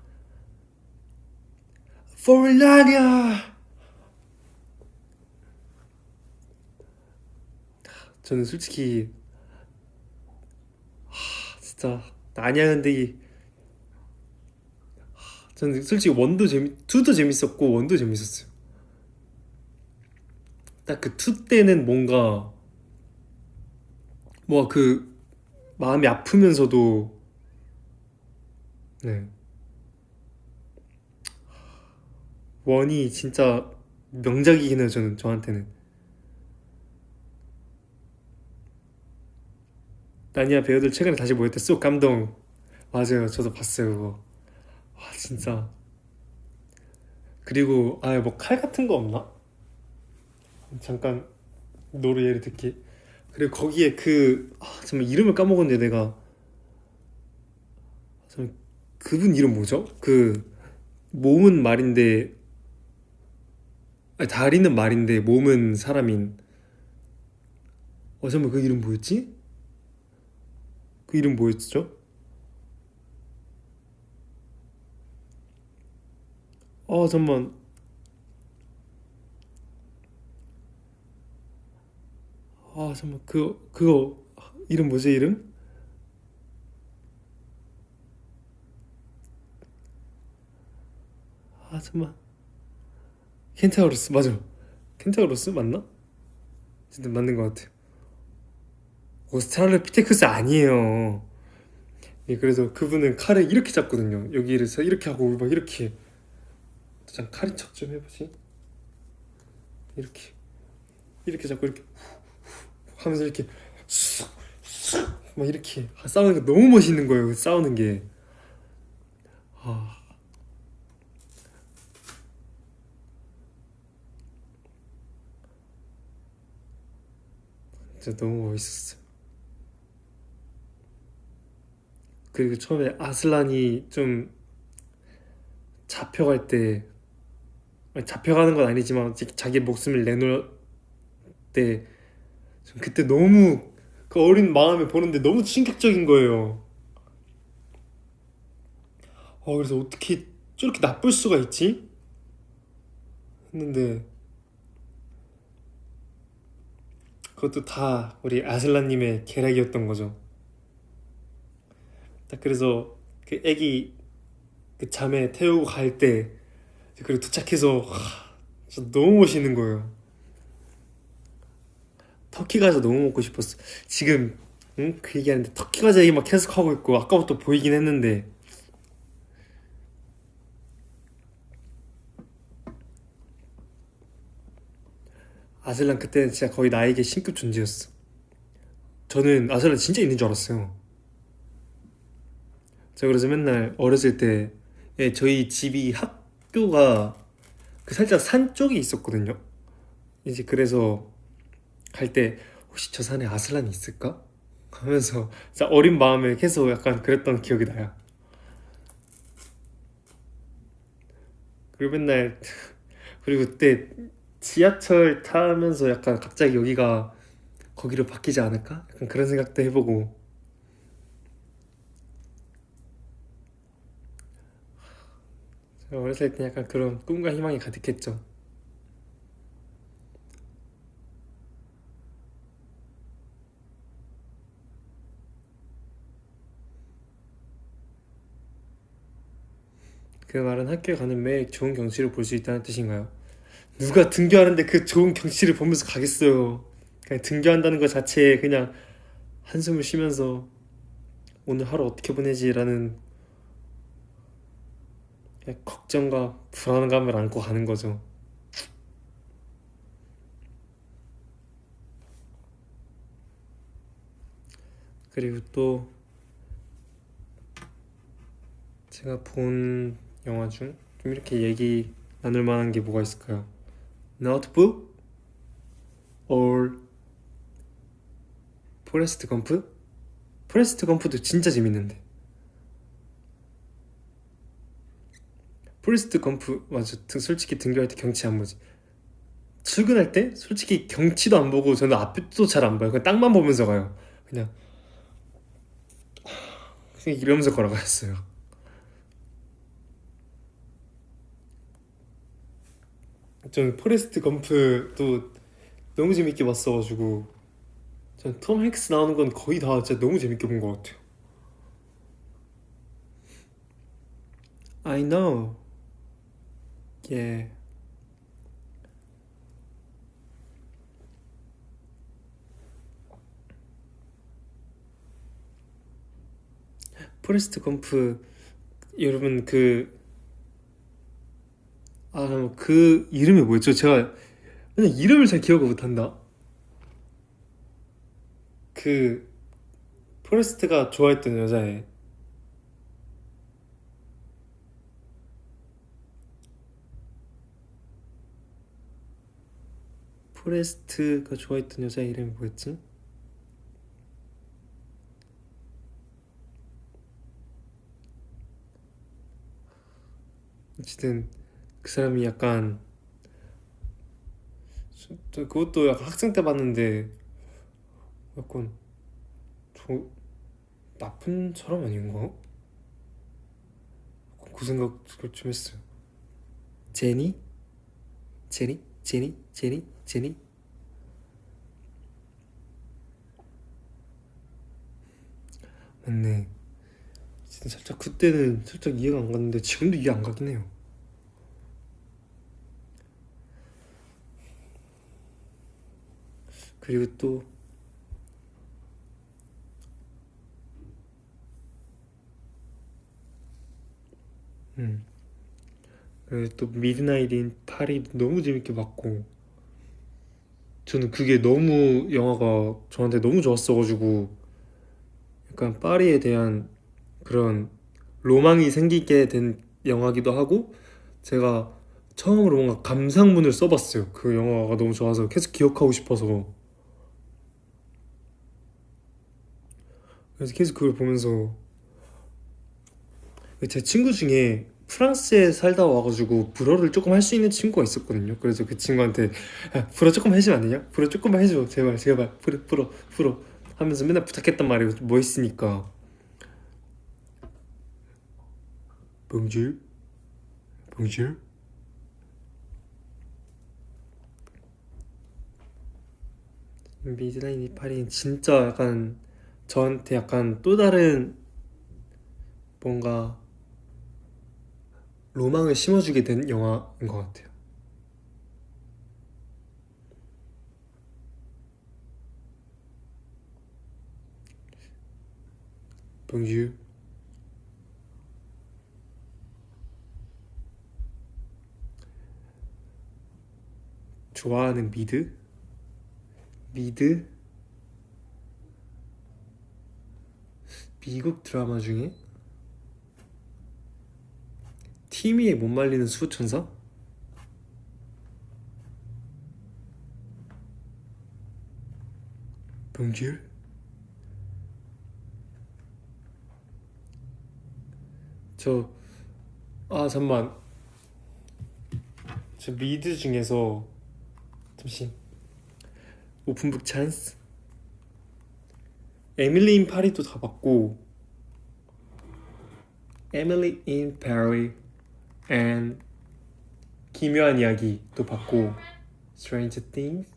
For Narnia. 저는 솔직히 진짜 나니안되기 저는 솔직히 투도 재밌었고 원도 재밌었어요. 딱 그 투 때는 뭔가 그 마음이 아프면서도 네 원이 진짜 명작이긴 해요. 저한테는 나니아 배우들 최근에 다시 모였대. 쏙 감동. 맞아요. 저도 봤어요 그거. 와 진짜. 그리고 뭐 칼 같은 거 없나? 잠깐 노래 예를 듣기. 그리고 거기에 정말 이름을 까먹었는데 내가 잠깐, 그분 이름 뭐죠? 그 몸은 말인데 다리는 말인데 몸은 사람인. 잠깐 그 이름 뭐였지? 그 이름 뭐였죠? 잠만. 잠만 그거 이름 뭐지 이름? 잠만. 켄타우로스 맞아. 켄타우로스 맞나? 진짜 맞는 것 같아요. 오스트랄로피테쿠스 아니에요. 예, 그래서 그분은 칼을 이렇게 잡거든요. 여기에서 이렇게 하고 막 이렇게. 잠깐 칼인 척 좀 해보지. 이렇게 이렇게 잡고 이렇게 하면서 이렇게 막 이렇게 싸우는 게 너무 멋있는 거예요. 싸우는 게. 아, 진짜 너무 멋있었어요. 그리고 처음에 아슬란이 좀 잡혀갈 때 아니, 잡혀가는 건 아니지만 자기 목숨을 내놓을 때 그때 너무 그 어린 마음에 보는데 너무 충격적인 거예요. 그래서 어떻게 저렇게 나쁠 수가 있지? 했는데 그것도 다 우리 아슬란님의 계략이었던 거죠. 딱 그래서 그 애기 그 잠에 태우고 갈 때 그리고 도착해서 진짜 너무 멋있는 거예요. 터키 과자 너무 먹고 싶었어. 지금 응? 그 얘기하는데 터키 과자 얘기 막 계속 하고 있고 아까부터 보이긴 했는데 아슬란 그때는 진짜 거의 나에게 신급 존재였어. 저는 아슬란 진짜 있는 줄 알았어요. 저 그래서 맨날 어렸을 때 저희 집이 학교가 그 살짝 산 쪽에 있었거든요. 이제 그래서 갈 때 혹시 저 산에 아슬란이 있을까? 하면서 진짜 어린 마음에 계속 약간 그랬던 기억이 나요. 그리고 맨날 그리고 그때 지하철 타면서 약간 갑자기 여기가 거기로 바뀌지 않을까? 약간 그런 생각도 해보고 제가 어렸을 때 약간 그런 꿈과 희망이 가득했죠. 그 말은 학교에 가는 매일 좋은 경치를 볼 수 있다는 뜻인가요? 누가 등교하는데 그 좋은 경치를 보면서 가겠어요. 그냥 등교한다는 것 자체에 그냥 한숨을 쉬면서 오늘 하루 어떻게 보내지라는 그냥 걱정과 불안감을 안고 가는 거죠. 그리고 또 제가 본 영화 중 좀 이렇게 얘기 나눌 만한 게 뭐가 있을까요? Notebook or 포레스트 검프? 포레스트 검프도 진짜 재밌는데. 포레스트 검프 맞아. 솔직히 등교할 때 경치 안 보지. 출근할 때 솔직히 경치도 안 보고 저는 앞도 잘 안 봐요. 그냥 땅만 보면서 가요. 그냥 이러면서 걸어갔어요. 저는 포레스트 검프도 너무 재밌게 봤어가지고 전 톰 행스 나오는 건 거의 다 진짜 너무 재밌게 본 것 같아요. I know. Yeah. 포레스트 검프 여러분 그 이름이 뭐였죠? 제가 맨날 이름을 잘 기억을 못한다. 그 포레스트가 좋아했던 여자애. 포레스트가 좋아했던 여자애 이름이 뭐였지? 어쨌든 그 사람이 약간 그것도 약간 학생 때 봤는데 약간 나쁜 사람 아닌가? 그 생각을 좀 했어요. 제니? 제니? 제니? 제니? 제니? 맞네. 진짜 살짝 그때는 살짝 이해가 안 갔는데 지금도 이해 안 가긴 해요. 그리고 또 그리고 또 미드나잇 인 파리 너무 재밌게 봤고 저는 그게 너무 영화가 저한테 너무 좋았어가지고 약간 파리에 대한 그런 로망이 생기게 된 영화기도 하고 제가 처음으로 뭔가 감상문을 써봤어요. 그 영화가 너무 좋아서 계속 기억하고 싶어서 그래서 계속 그걸 보면서 제 친구 중에 프랑스에 살다 와가지고 불어를 조금 할 수 있는 친구가 있었거든요. 그래서 그 친구한테 야, 불어 조금 해주면 안 되냐? 불어 조금만 해줘 제발 제발 불어 하면서 맨날 부탁했단 말이에요. 뭐 있으니까 봉줄 봉줄 미드나잇 이파리는 진짜 약간 저한테 약간 또 다른 뭔가 로망을 심어주게 된 영화인 것 같아요. 봉주 좋아하는 미드 미국 드라마 중에 티미에 못 말리는 수호천사? 봉주 잠만 저 미드 중에서 잠시 오픈북 찬스 에밀리 인 파리도 다 봤고 에밀리 인 파리 and 기묘한 이야기도 봤고 Stranger Things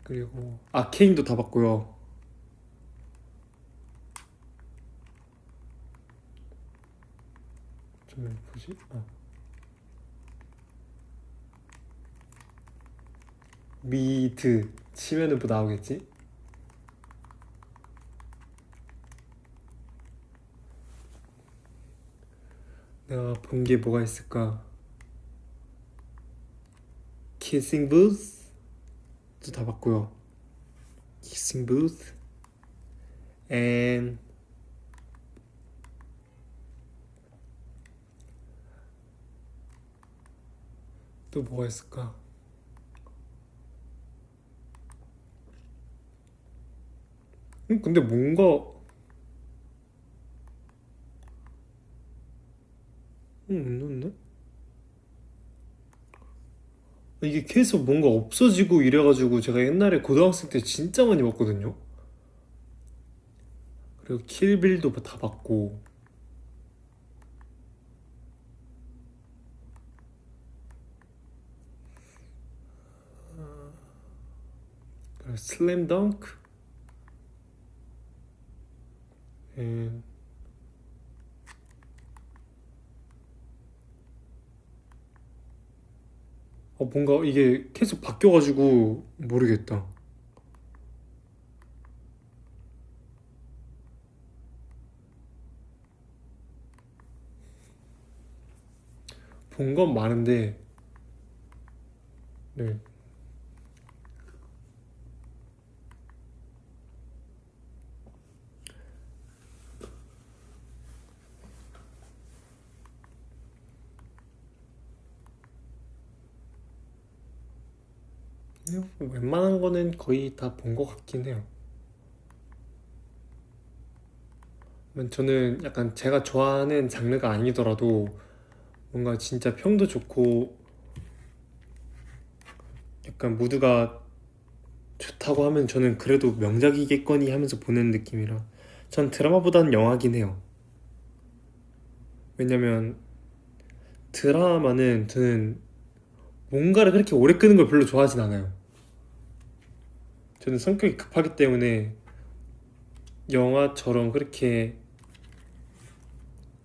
그리고 아케인도 다 봤고요. 뭐지? 미드 치면은 뭐 나오겠지? 내가 본 게 뭐가 있을까? 키싱 부스 다 봤고요. 키싱 부스 and 또 뭐가 있을까? 근데 뭔가 없는데? 이게 계속 뭔가 없어지고 이래가지고 제가 옛날에 고등학생 때 진짜 많이 봤거든요. 그리고 킬빌도 다 봤고 그리고 슬램덩크 and 뭔가 이게 계속 바뀌어가지고 모르겠다. 본 건 많은데 네. 웬만한 거는 거의 다 본 것 같긴 해요. 저는 약간 제가 좋아하는 장르가 아니더라도 뭔가 진짜 평도 좋고 약간 무드가 좋다고 하면 저는 그래도 명작이겠거니 하면서 보는 느낌이라 전 드라마보다는 영화긴 해요. 왜냐면 드라마는 저는 뭔가를 그렇게 오래 끄는 걸 별로 좋아하진 않아요. 저는 성격이 급하기 때문에 영화처럼 그렇게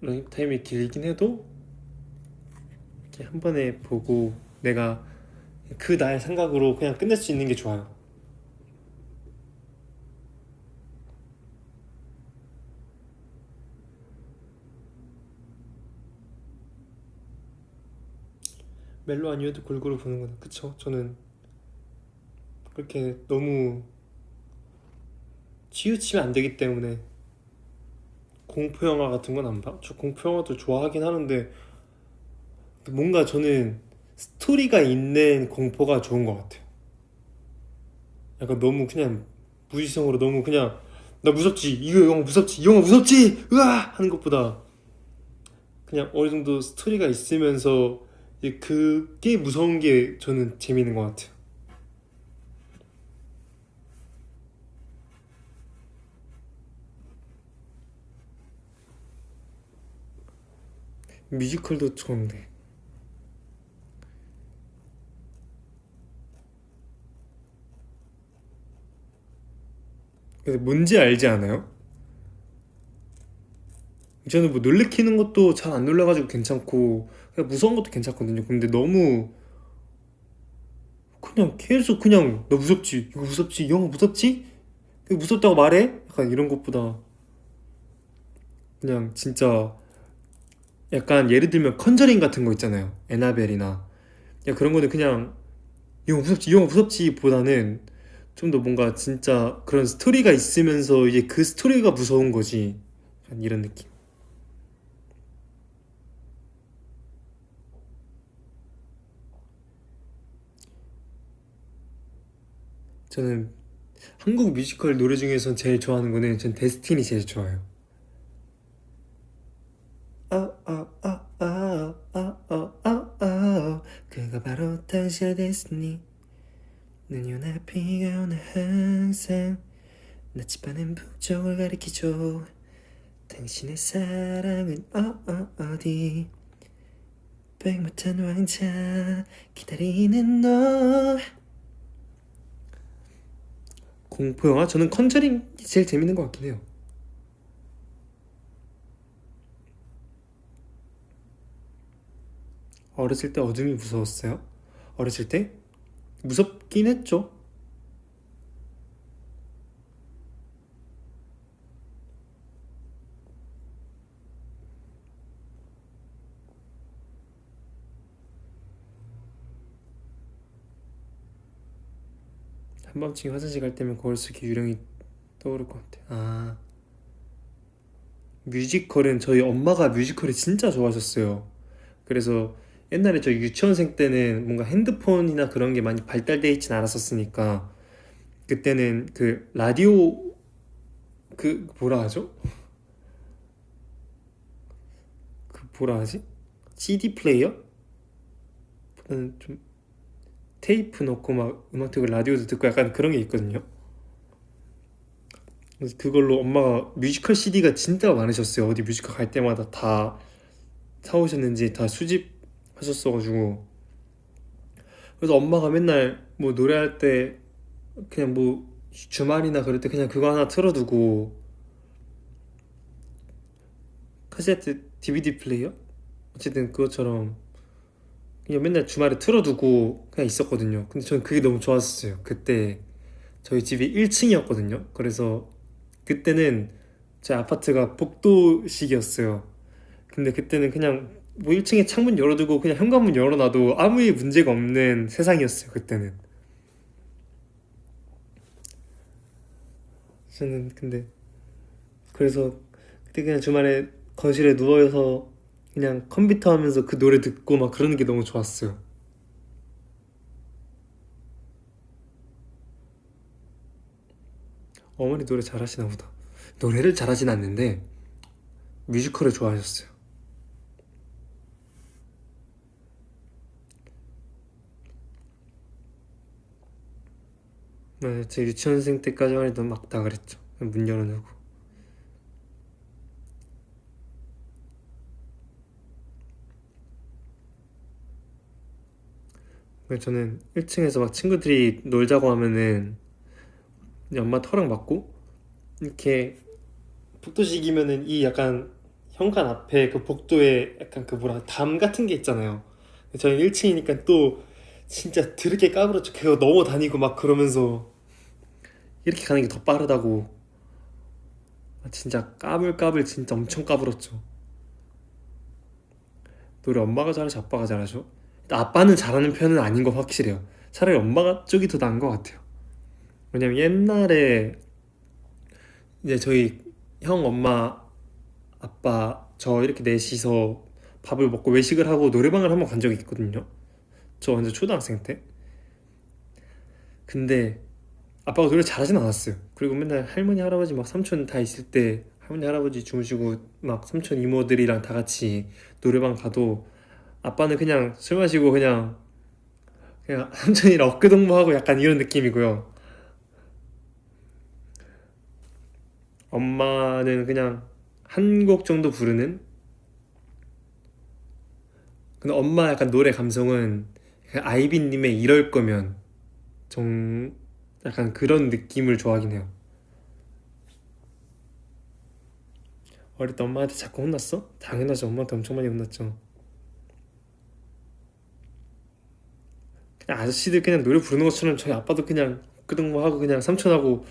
러닝타임이 길긴 해도 이렇게 한 번에 보고 내가 그 나의 생각으로 그냥 끝낼 수 있는 게 좋아요. 멜로 아니어도 골고루 보는 건 그쵸? 저는 그렇게 너무 치우치면 안 되기 때문에 공포 영화 같은 건 안 봐. 저 공포 영화도 좋아하긴 하는데 뭔가 저는 스토리가 있는 공포가 좋은 것 같아요. 약간 너무 그냥 무지성으로 너무 그냥 나 무섭지 이거 영화 무섭지 이 영화 무섭지 으아 하는 것보다 그냥 어느 정도 스토리가 있으면서 이제 그게 무서운 게 저는 재밌는 것 같아요. 뮤지컬도 좋은데 근데 뭔지 알지 않아요? 저는 뭐 놀래키는 것도 잘 안 놀라가지고 괜찮고 그냥 무서운 것도 괜찮거든요. 근데 너무 그냥 계속 그냥 너 무섭지 이거 무섭지 이 영화 무섭지 이거 무섭다고 말해? 약간 이런 것보다 그냥 진짜 약간 예를 들면 컨저링 같은 거 있잖아요. 에나벨이나 야 그런 거는 그냥 이 영화 무섭지 이 영화 무섭지 보다는 좀 더 뭔가 진짜 그런 스토리가 있으면서 이제 그 스토리가 무서운 거지. 약간 이런 느낌. 저는 한국 뮤지컬 노래 중에서 제일 좋아하는 거는 전 데스티니 제일 좋아요. 그가 바로 당신의 데스티니 는 눈앞이가 오늘 항상 나침반은 북쪽을 가리키죠. 당신의 사랑은 어디 백 못한 왕자 기다리는 너. 공포 영화? 저는 컨저링이 제일 재밌는 것 같긴 해요. 어렸을 때 어둠이 무서웠어요? 어렸을 때? 무섭긴 했죠. 한밤중에 화장실 갈 때면 거울 속에 유령이 떠오를 것 같아. 아, 뮤지컬은 저희 엄마가 뮤지컬을 진짜 좋아하셨어요. 그래서 옛날에 저 유치원생 때는 뭔가 핸드폰이나 그런 게 많이 발달돼 있진 않았었으니까 그때는 그 라디오 그 뭐라 하죠? 그 뭐라 하지? CD 플레이어? 보다는 좀 테이프 넣고 막 음악 듣고 라디오도 듣고 약간 그런 게 있거든요. 그래서 그걸로 엄마가 뮤지컬 CD가 진짜 많으셨어요. 어디 뮤지컬 갈 때마다 다 사오셨는지 다 수집하셨어가지고 그래서 엄마가 맨날 뭐 노래할 때 그냥 뭐 주말이나 그럴 때 그냥 그거 하나 틀어두고 카세트 DVD 플레이어? 어쨌든 그것처럼 그냥 맨날 주말에 틀어두고 그냥 있었거든요. 근데 저는 그게 너무 좋았어요. 그때 저희 집이 1층이었거든요. 그래서 그때는 제 아파트가 복도식이었어요. 근데 그때는 그냥 뭐 1층에 창문 열어두고 그냥 현관문 열어놔도 아무 문제가 없는 세상이었어요. 그때는. 저는 근데 그래서 그때 그냥 주말에 거실에 누워서 그냥 컴퓨터 하면서 그 노래 듣고 막 그러는 게 너무 좋았어요. 어머니 노래 잘하시나 보다. 노래를 잘하진 않는데 뮤지컬을 좋아하셨어요. 네, 제 유치원생 때까지만 해도 막 다 그랬죠. 문 열어놓고. 그래서 저는 1층에서 막 친구들이 놀자고 하면은 이제 엄마 터랑 맞고 이렇게 복도식이면은 이 약간 현관 앞에 그 복도에 약간 그 뭐라 담 같은 게 있잖아요. 저희 1층이니까 또 진짜 드럽게 까불었죠. 그거 넘어다니고 막 그러면서 이렇게 가는 게 더 빠르다고. 아, 진짜 까불까불 진짜 엄청 까불었죠. 노래 엄마가 잘하지 아빠가 잘하죠? 일단 아빠는 잘하는 편은 아닌 거 확실해요. 차라리 엄마가 쪽이 더 나은 것 같아요. 왜냐면 옛날에 이제 저희 형 엄마 아빠 저 이렇게 넷이서 밥을 먹고 외식을 하고 노래방을 한번 간 적이 있거든요. 저 완전 초등학생 때. 근데 아빠가 노래 잘하진 않았어요. 그리고 맨날 할머니 할아버지 막 삼촌 다 있을 때 할머니 할아버지 주무시고 막 삼촌 이모들이랑 다 같이 노래방 가도 아빠는 그냥 술 마시고 그냥 삼촌이랑 어깨동무하고 약간 이런 느낌이고요. 엄마는 그냥 한 곡 정도 부르는. 근데 엄마 약간 노래 감성은 약간 아이비님의 이럴 거면 좀 약간 그런 느낌을 좋아하긴 해요. 어릴 때 엄마한테 자꾸 혼났어? 당연하죠. 엄마한테 엄청 많이 혼났죠. 그냥 아저씨들 그냥 노래 부르는 것처럼 저희 아빠도 그냥 끄덕뭐 하고 그냥 삼촌하고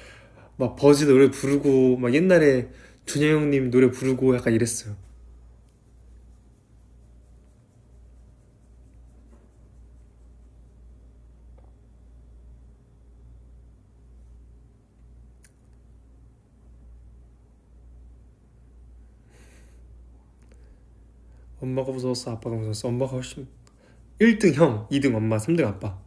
막 버즈 노래 부르고 막 옛날에 준영 형님 노래 부르고 약간 이랬어요. 엄마가 무서웠어? 아빠가 무서웠어? 엄마가 훨씬 1등 형, 2등 엄마, 3등 아빠.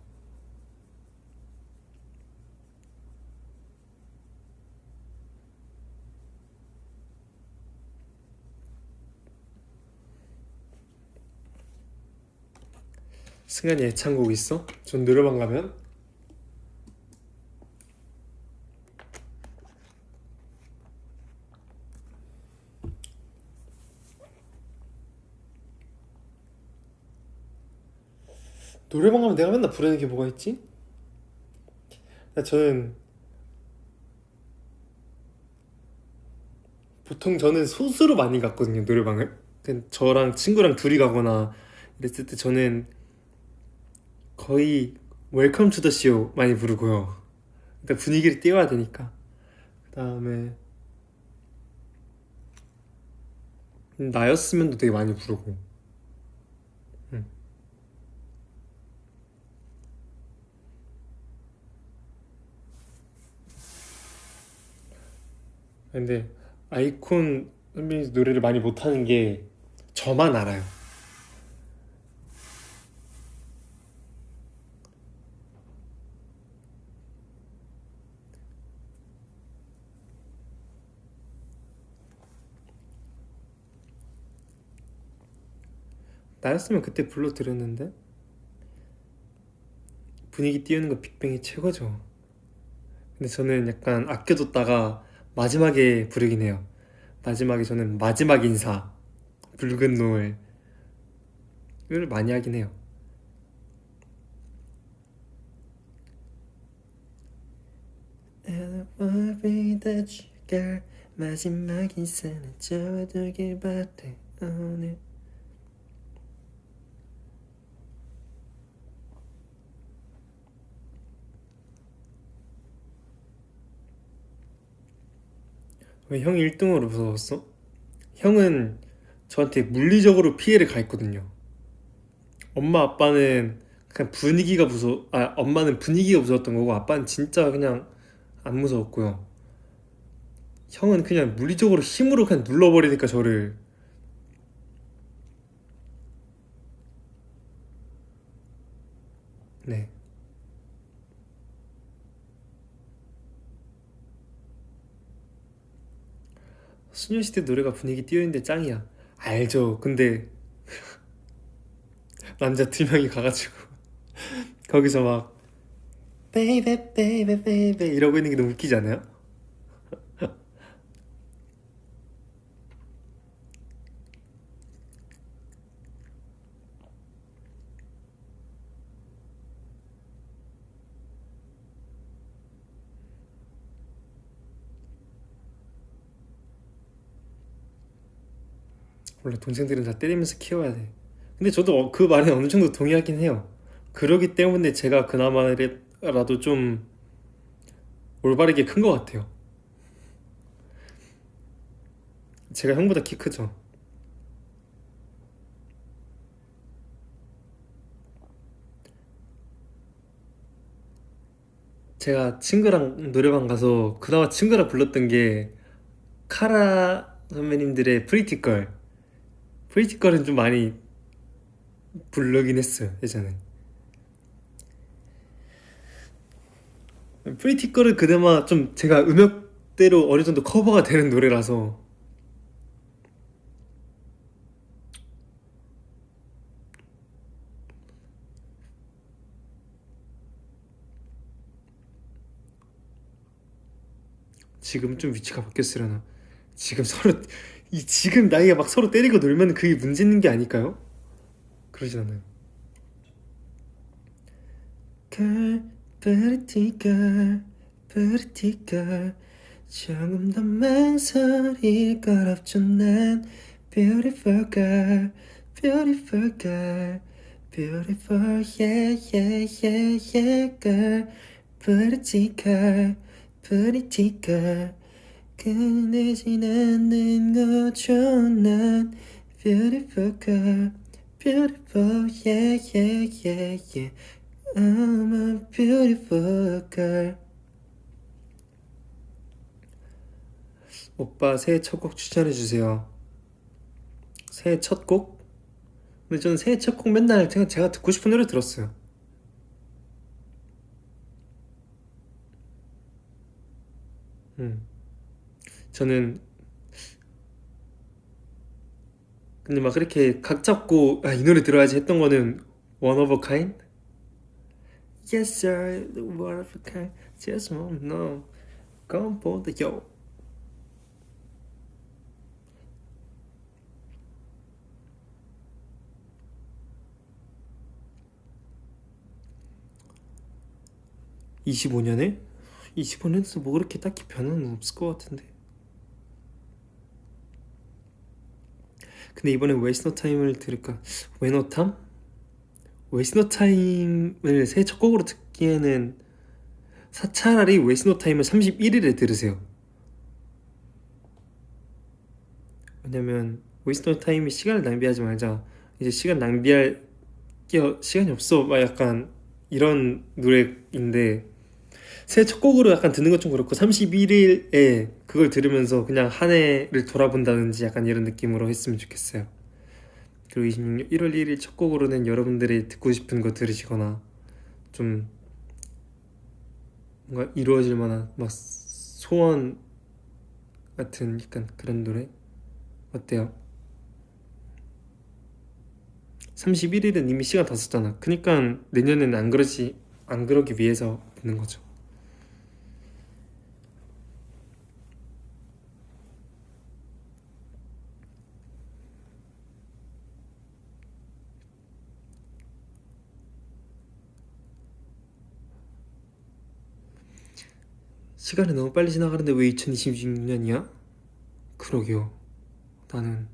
승현이 애창곡 있어? 전 노래방 가면 노래방 가면 내가 맨날 부르는 게 뭐가 있지? 저는 보통 저는 소수로 많이 갔거든요 노래방을. 저랑 친구랑 둘이 가거나 이랬을 때 저는 거의 웰컴 투 더 쇼 많이 부르고요. 일단 분위기를 띄워야 되니까. 그 다음에 나였으면도 되게 많이 부르고. 음. 근데 아이콘 선배님 노래를 많이 못하는 게 저만 알아요. 나였으면 그때 불러드렸는데. 분위기 띄우는 거 빅뱅이 최고죠. 근데 저는 약간 아껴뒀다가 마지막에 부르긴 해요. 마지막에 저는 마지막 인사, 붉은 노을 이걸 많이 하긴 해요. And I wanna be that girl. 마지막 인사는 접어두길 바래 오늘. 왜 형이 1등으로 무서웠어? 형은 저한테 물리적으로 피해를 가했거든요. 엄마 아빠는 그냥 분위기가 엄마는 분위기가 무서웠던 거고 아빠는 진짜 그냥 안 무서웠고요. 형은 그냥 물리적으로 힘으로 그냥 눌러버리니까 저를. 네. 소녀시대 노래가 분위기 띄우는데 짱이야. 알죠. 근데 남자 2명이 가가지고 거기서 막 베이베 베이베 베이베 이러고 있는 게 너무 웃기지 않아요? 원래 동생들은 다 때리면서 키워야 돼. 근데 저도 그 말에 어느 정도 동의하긴 해요. 그러기 때문에 제가 그나마라도 좀 올바르게 큰 것 같아요. 제가 형보다 키 크죠. 제가 친구랑 노래방 가서 그나마 친구랑 불렀던 게 카라 선배님들의 프리티걸. 프리티걸은 좀 많이 부르긴 했어요 예전에. 프리티걸은 그나마 좀 제가 음역대로 어느 정도 커버가 되는 노래라서. 지금 좀 위치가 바뀌었으려나. 지금 서로 지금 나이에 막 서로 때리고 놀면 그게 문제 있는 게 아닐까요? 그러진 않아요. Girl, pretty girl, pretty girl. 조금 더 망설일 걸 없죠 난. Beautiful girl, beautiful girl, beautiful yeah yeah yeah yeah girl. Pretty girl, pretty girl. 끝내진 않는 거죠 난. Beautiful girl, beautiful yeah yeah yeah yeah. I'm a beautiful girl. 오빠 새해 첫 곡 추천해주세요. 새해 첫 곡? 근데 저는 새해 첫 곡 맨날 제가 듣고 싶은 노래 들었어요. 저는 근데 막 그렇게 각 잡고 이 노래 들어야지 했던 거는 One of a Kind? Yes sir, the one of a kind. Just won't know. Come for the yo. (25년에) 25년에서 뭐 그렇게 딱히 변화는 없을 것 같은데. 근데 이번에 웨이스트 노 타임을 들을까? 웨노탐? 웨이스트 노 타임을 새해 첫 곡으로 듣기에는 차라리 웨이스트 노 타임을 31일에 들으세요. 왜냐면 웨이스트 노 타임이 시간을 낭비하지 말자, 이제 시간 낭비할 게 시간이 없어, 막 약간 이런 노래인데 새해 첫 곡으로 약간 듣는 것 좀 그렇고 31일에 그걸 들으면서 그냥 한 해를 돌아본다든지 약간 이런 느낌으로 했으면 좋겠어요. 그리고 26년 1월 1일 첫 곡으로는 여러분들이 듣고 싶은 거 들으시거나 좀 뭔가 이루어질 만한 막 소원 같은 약간 그런 노래 어때요? 31일은 이미 시간 다 썼잖아. 그니까 내년에는 안 그러기 위해서 듣는 거죠. 시간이 너무 빨리 지나가는데 왜 2026년이야? 그러게요. 나는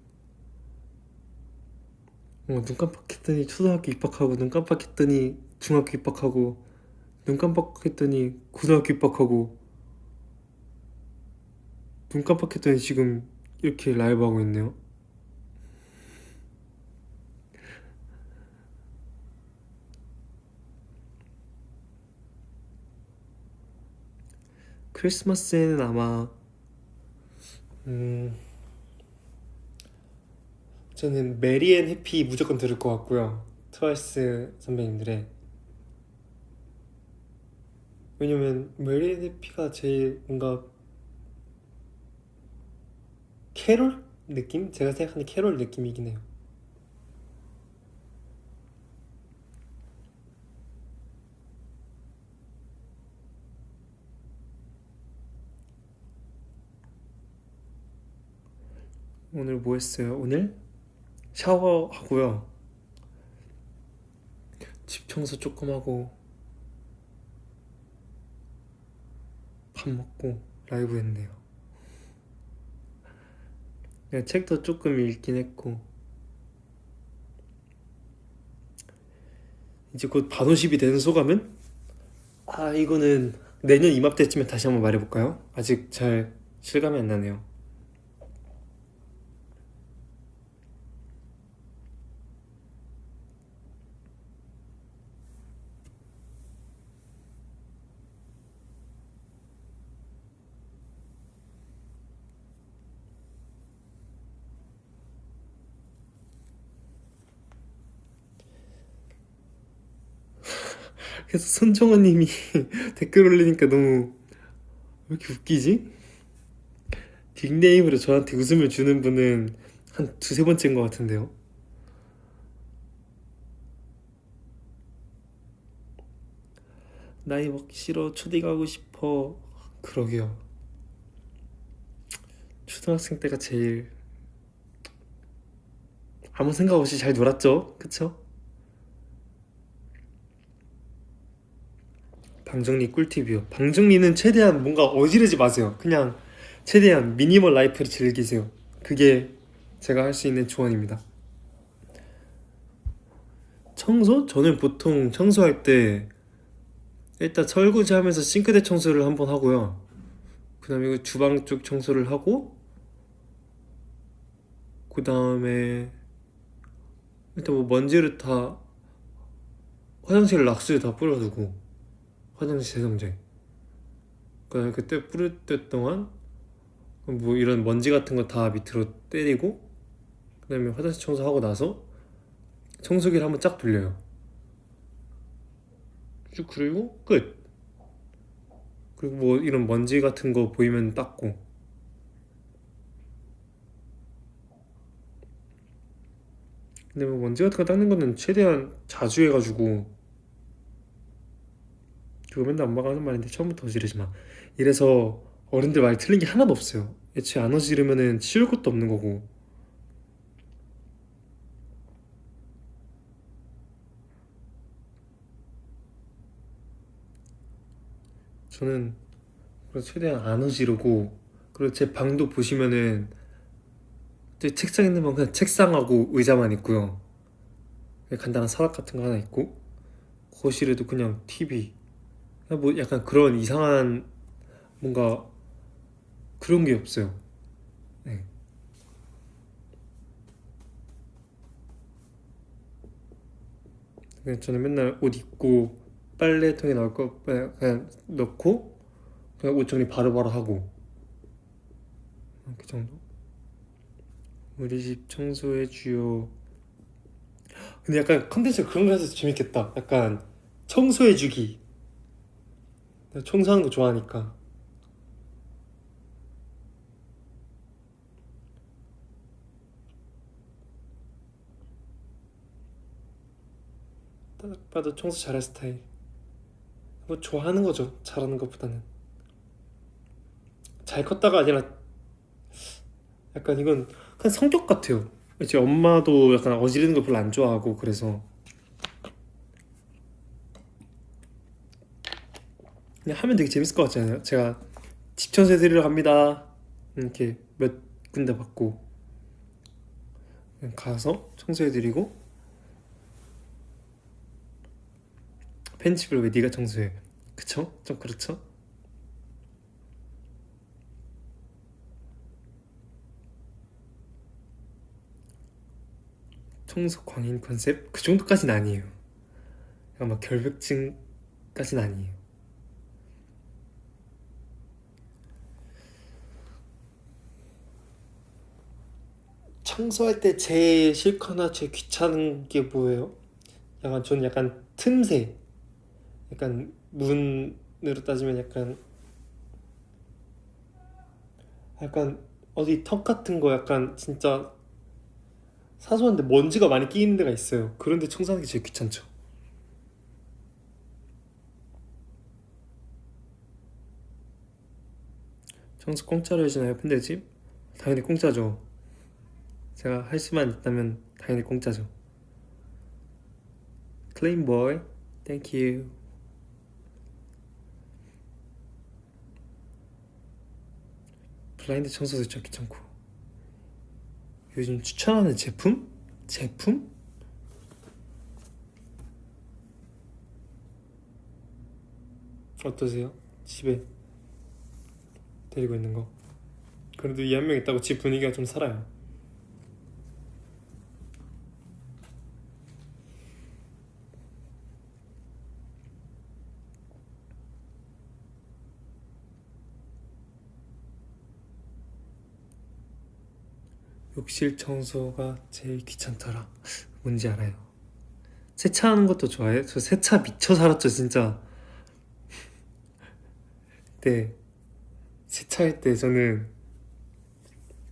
눈 깜빡했더니 초등학교 입학하고, 눈 깜빡했더니 중학교 입학하고, 눈 깜빡했더니 고등학교 입학하고, 눈 깜빡했더니 지금 이렇게 라이브 하고 있네요. 크리스마스에는 아마 저는 메리 앤 해피 무조건 들을 것 같고요. 트와이스 선배님들의. 왜냐면 메리 앤 해피가 제일 뭔가 캐롤 느낌? 제가 생각하는 캐롤 느낌이긴 해요. 오늘 뭐 했어요? 오늘 샤워하고요, 집 청소 조금 하고, 밥 먹고 라이브 했네요. 그냥 책도 조금 읽긴 했고, 이제 곧 반오십이 되는 소감은? 이거는 내년 이맘때쯤에 다시 한번 말해볼까요? 아직 잘 실감이 안 나네요. 그래서 손정원님이 댓글 올리니까 너무 왜 이렇게 웃기지? 닉네임으로 저한테 웃음을 주는 분은 한 두세 번째인 것 같은데요. 나이 먹기 싫어, 초딩 하고 싶어. 그러게요. 초등학생 때가 제일 아무 생각 없이 잘 놀았죠, 그쵸? 방정리 꿀팁이요. 방정리는 최대한 뭔가 어지르지 마세요. 그냥 최대한 미니멀 라이프를 즐기세요. 그게 제가 할 수 있는 조언입니다. 청소? 저는 보통 청소할 때 일단 설거지 하면서 싱크대 청소를 한번 하고요. 그 다음에 주방 쪽 청소를 하고, 그 다음에 일단 뭐 먼지를 다 화장실 락스를 다 뿌려두고, 화장실 세정제. 그 다음에 그때 뿌릴 때 동안 뭐 이런 먼지 같은 거 다 밑으로 때리고, 그 다음에 화장실 청소하고 나서 청소기를 한번 쫙 돌려요. 쭉, 그리고 끝. 그리고 뭐 이런 먼지 같은 거 보이면 닦고. 근데 뭐 먼지 같은 거 닦는 거는 최대한 자주 해가지고, 그거 맨날 엄마가 하는 말인데 처음부터 어지르지 마. 이래서 어른들 말 틀린 게 하나도 없어요. 애초에 안 어지르면은 치울 것도 없는 거고. 저는 그래서 최대한 안 어지르고, 그리고 제 방도 보시면은 이제 책상 있는 건 그냥 책상하고 의자만 있고요. 그냥 간단한 서랍 같은 거 하나 있고, 거실에도 그냥 TV. 그냥 뭐 약간 그런 이상한 뭔가 그런 게 없어요. 네. 그냥 저는 맨날 옷 입고 빨래통에 넣을 거 그냥 넣고 그냥 옷 정리 바로바로 하고 그 정도. 우리 집 청소해주요. 근데 약간 컨텐츠 그런 거 해서 재밌겠다. 약간 청소해주기. 내가 청소하는 거 좋아하니까. 딱 봐도 청소 잘할 스타일. 뭐 좋아하는 거죠. 잘하는 것보다는. 잘 컸다가 아니라 약간 이건 그냥 성격 같아요. 제 엄마도 약간 어지르는 걸 별로 안 좋아하고 그래서 그냥 하면 되게 재밌을 것 같지 않아요? 제가 집 청소해드리러 갑니다. 이렇게 몇 군데 받고 그냥 가서 청소해드리고 팬집을 왜 네가 청소해? 그쵸? 좀 그렇죠? 청소 광인 컨셉? 그 정도까지는 아니에요. 그냥 막 결벽증까지는 아니에요. 청소할 때 제일 싫거나 제일 귀찮은 게 뭐예요? 약간 저는 약간 틈새, 약간 문으로 따지면 약간 어디 턱 같은 거 약간 진짜 사소한데 먼지가 많이 끼이는 데가 있어요. 그런데 청소하는 게 제일 귀찮죠. 청소 공짜로 해주나요, 팬들집? 당연히 공짜죠. 제가 할 수만 있다면 당연히 공짜죠. 클레임보이, 땡큐. 블라인드 청소도 진짜 귀찮고. 요즘 추천하는 제품? 제품? 어떠세요? 집에 데리고 있는 거. 그래도 이 한 명 있다고 집 분위기가 좀 살아요. 욕실 청소가 제일 귀찮더라. 뭔지 알아요. 세차하는 것도 좋아해요? 저 세차 미쳐 살았죠, 진짜. 네. 세차할 때 저는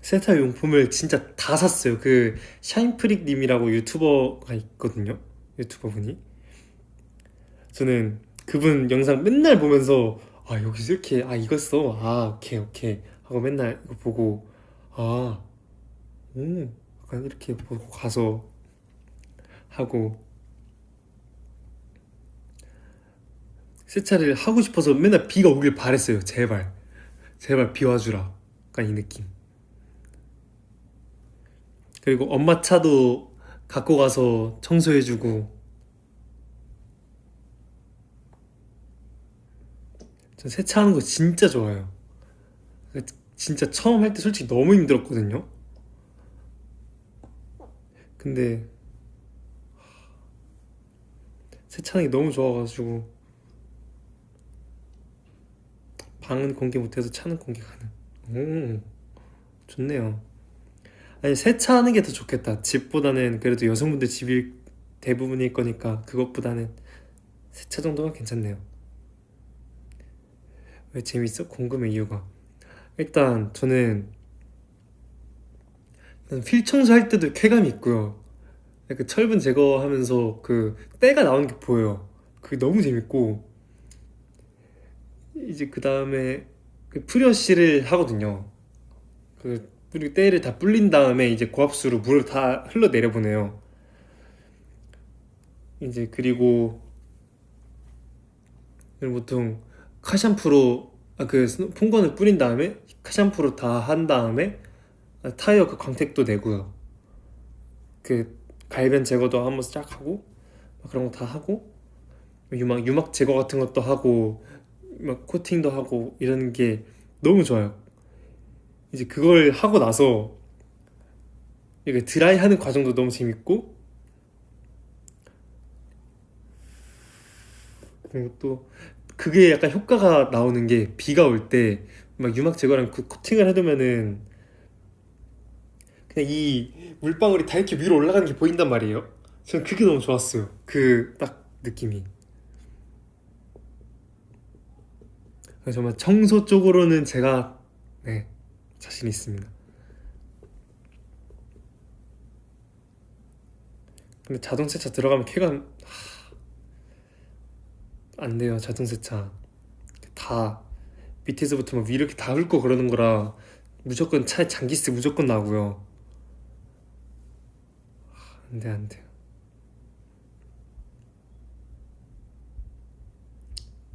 세차 용품을 진짜 다 샀어요. 그 샤인프릭 님이라고 유튜버가 있거든요. 유튜버 분이. 저는 그분 영상 맨날 보면서 아, 여기서 이렇게 이거 써. 오케이 오케이 하고 맨날 이거 보고 아, 약간 이렇게 보고 가서 하고 세차를 하고 싶어서 맨날 비가 오길 바랬어요. 제발 제발 비 와주라. 약간 이 느낌. 그리고 엄마 차도 갖고 가서 청소해주고. 전 세차하는 거 진짜 좋아요. 진짜 처음 할 때 솔직히 너무 힘들었거든요. 근데 세차하는 게 너무 좋아가지고 방은 공개 못해서 차는 공개 가능. 오, 좋네요. 아니 세차하는 게 더 좋겠다. 집보다는 그래도 여성분들 집이 대부분일 거니까 그것보다는 세차 정도가 괜찮네요. 왜 재밌어? 궁금해 이유가. 일단 저는 필 청소할 때도 쾌감이 있고요. 그 철분 제거하면서 그 때가 나오는 게 보여요. 그게 너무 재밌고 이제 그 다음에 그 프레쉬를 하거든요. 그 그리고 때를 다 불린 다음에 이제 고압수로 물을 다 흘러 내려보내요. 이제 그리고 보통 카샴푸로 그 폰건을 뿌린 다음에 카샴푸로 다 한 다음에 타이어 그 광택도 내고요. 그 갈변 제거도 한번 쫙 하고 막 그런 거 다 하고 유막 제거 같은 것도 하고 막 코팅도 하고 이러는 게 너무 좋아요. 이제 그걸 하고 나서 이게 드라이 하는 과정도 너무 재밌고, 그리고 또 그게 약간 효과가 나오는 게 비가 올 때 막 유막 제거랑 그 코팅을 해두면은 그냥 이 물방울이 다 이렇게 위로 올라가는 게 보인단 말이에요. 저는 그게 너무 좋았어요. 그 딱 느낌이. 그래서 정말 청소 쪽으로는 제가 네, 자신 있습니다. 근데 자동 세차 들어가면 쾌감 안 돼요. 자동 세차 다 밑에서부터 막 위로 이렇게 다 훑고 그러는 거라 무조건 차에 장기세 무조건 나고요. 안 돼, 안 돼요.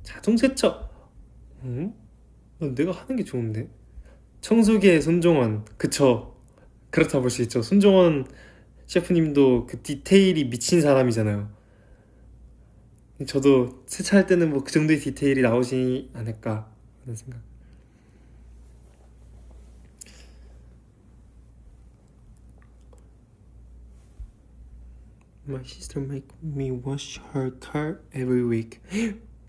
자동 세차 내가 하는 게 좋은데. 청소기의 손정원, 그쵸? 그렇다 볼 수 있죠. 손정원 셰프님도 그 디테일이 미친 사람이잖아요. 저도 세차할 때는 뭐 그 정도의 디테일이 나오지 않을까 하는 생각. My sister make me wash her car every week.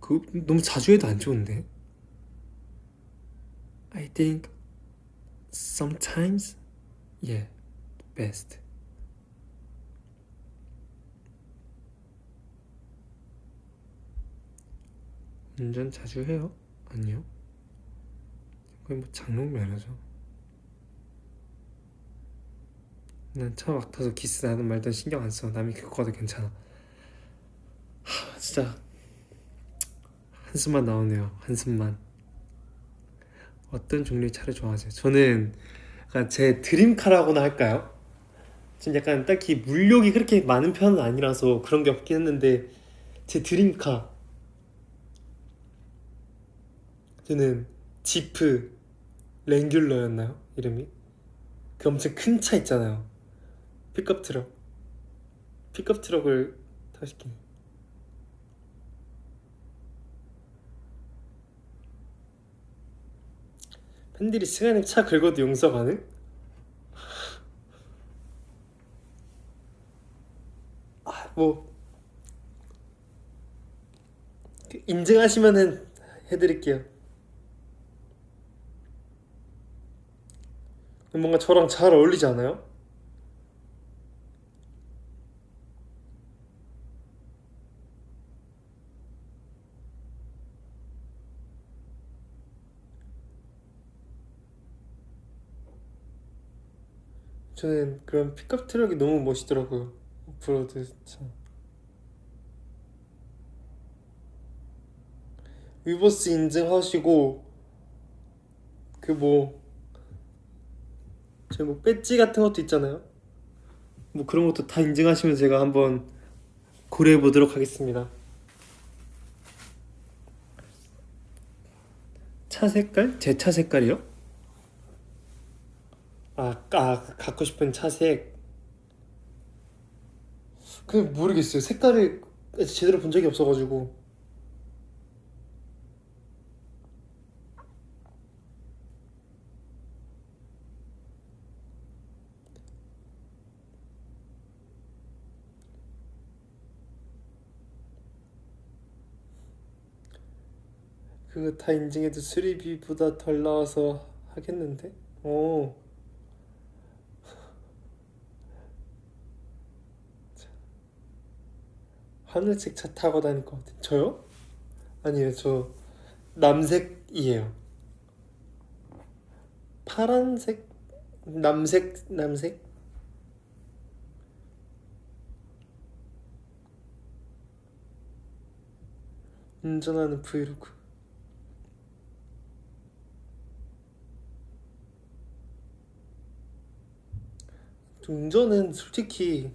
그 너무 자주 해도 안 좋은데. I think sometimes, yeah, best. 운전 자주 해요? 아니요. 거의 뭐 장롱면허죠. 난 차 막 타서 기스 나든 말든 신경 안 써. 남이 겪고 가도 괜찮아. 진짜 한숨만 나오네요. 한숨만. 어떤 종류의 차를 좋아하세요? 저는 약간 제 드림카라고나 할까요? 지금 약간 딱히 물욕이 그렇게 많은 편은 아니라서 그런 게 없긴 했는데, 제 드림카 저는 지프 랭귤러였나요? 이름이? 그 엄청 큰 차 있잖아요. 픽업 트럭을 타고 싶긴 해요. 팬들이 시간에 차 긁어도 용서 가능? 뭐 인증하시면은 해드릴게요. 뭔가 저랑 잘 어울리지 않아요? 저는 그런 픽업 트럭이 너무 멋있더라고요. 오프로드 차. 위버스 인증하시고 그 뭐 제 뭐 배지 같은 것도 있잖아요. 뭐 그런 것도 다 인증하시면 제가 한번 고려해 보도록 하겠습니다. 차 색깔? 제 차 색깔이요? 갖고 싶은 차색. 그냥 모르겠어요. 색깔을 제대로 본 적이 없어가지고. 그거 다 인증해도 수리비보다 덜 나와서 하겠는데? 오. 하늘색 차 타고 다닐 것 같아. 저요? 아니에요. 저 남색이에요. 파란색? 남색? 운전하는 브이로그. 운전은 솔직히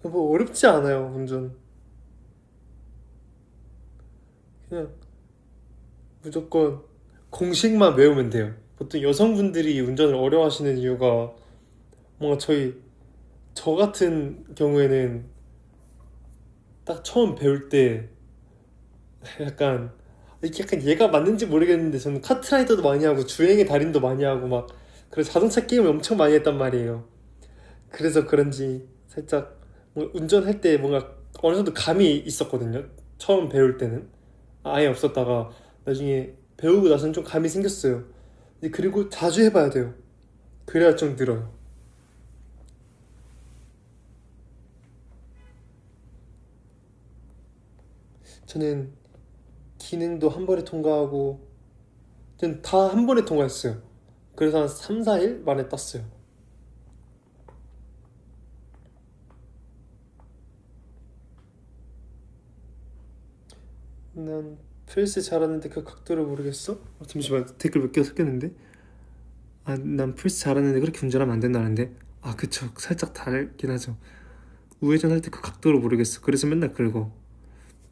뭐 어렵지 않아요. 운전 그냥 무조건 공식만 외우면 돼요. 보통 여성분들이 운전을 어려워하시는 이유가 뭔가 저 같은 경우에는 딱 처음 배울 때 약간 이게 약간 얘가 맞는지 모르겠는데 저는 카트라이더도 많이 하고 주행의 달인도 많이 하고 막 그래서 자동차 게임을 엄청 많이 했단 말이에요. 그래서 그런지 살짝 뭔가 운전할 때 뭔가 어느 정도 감이 있었거든요. 처음 배울 때는 아예 없었다가 나중에 배우고 나서는 좀 감이 생겼어요. 근데 그리고 자주 해봐야 돼요. 그래야 좀 늘어요. 저는 기능도 한 번에 통과하고 저는 다 한 번에 통과했어요. 그래서 한 3, 4일 만에 땄어요. 난 프레스 잘하는데 그 각도를 모르겠어? 잠시만 댓글 몇 개 섞였는데 난 프레스 잘하는데 그렇게 운전하면 안 된다는데 그쵸 살짝 다르긴 하죠. 우회전 할 때 그 각도를 모르겠어. 그래서 맨날 긁어.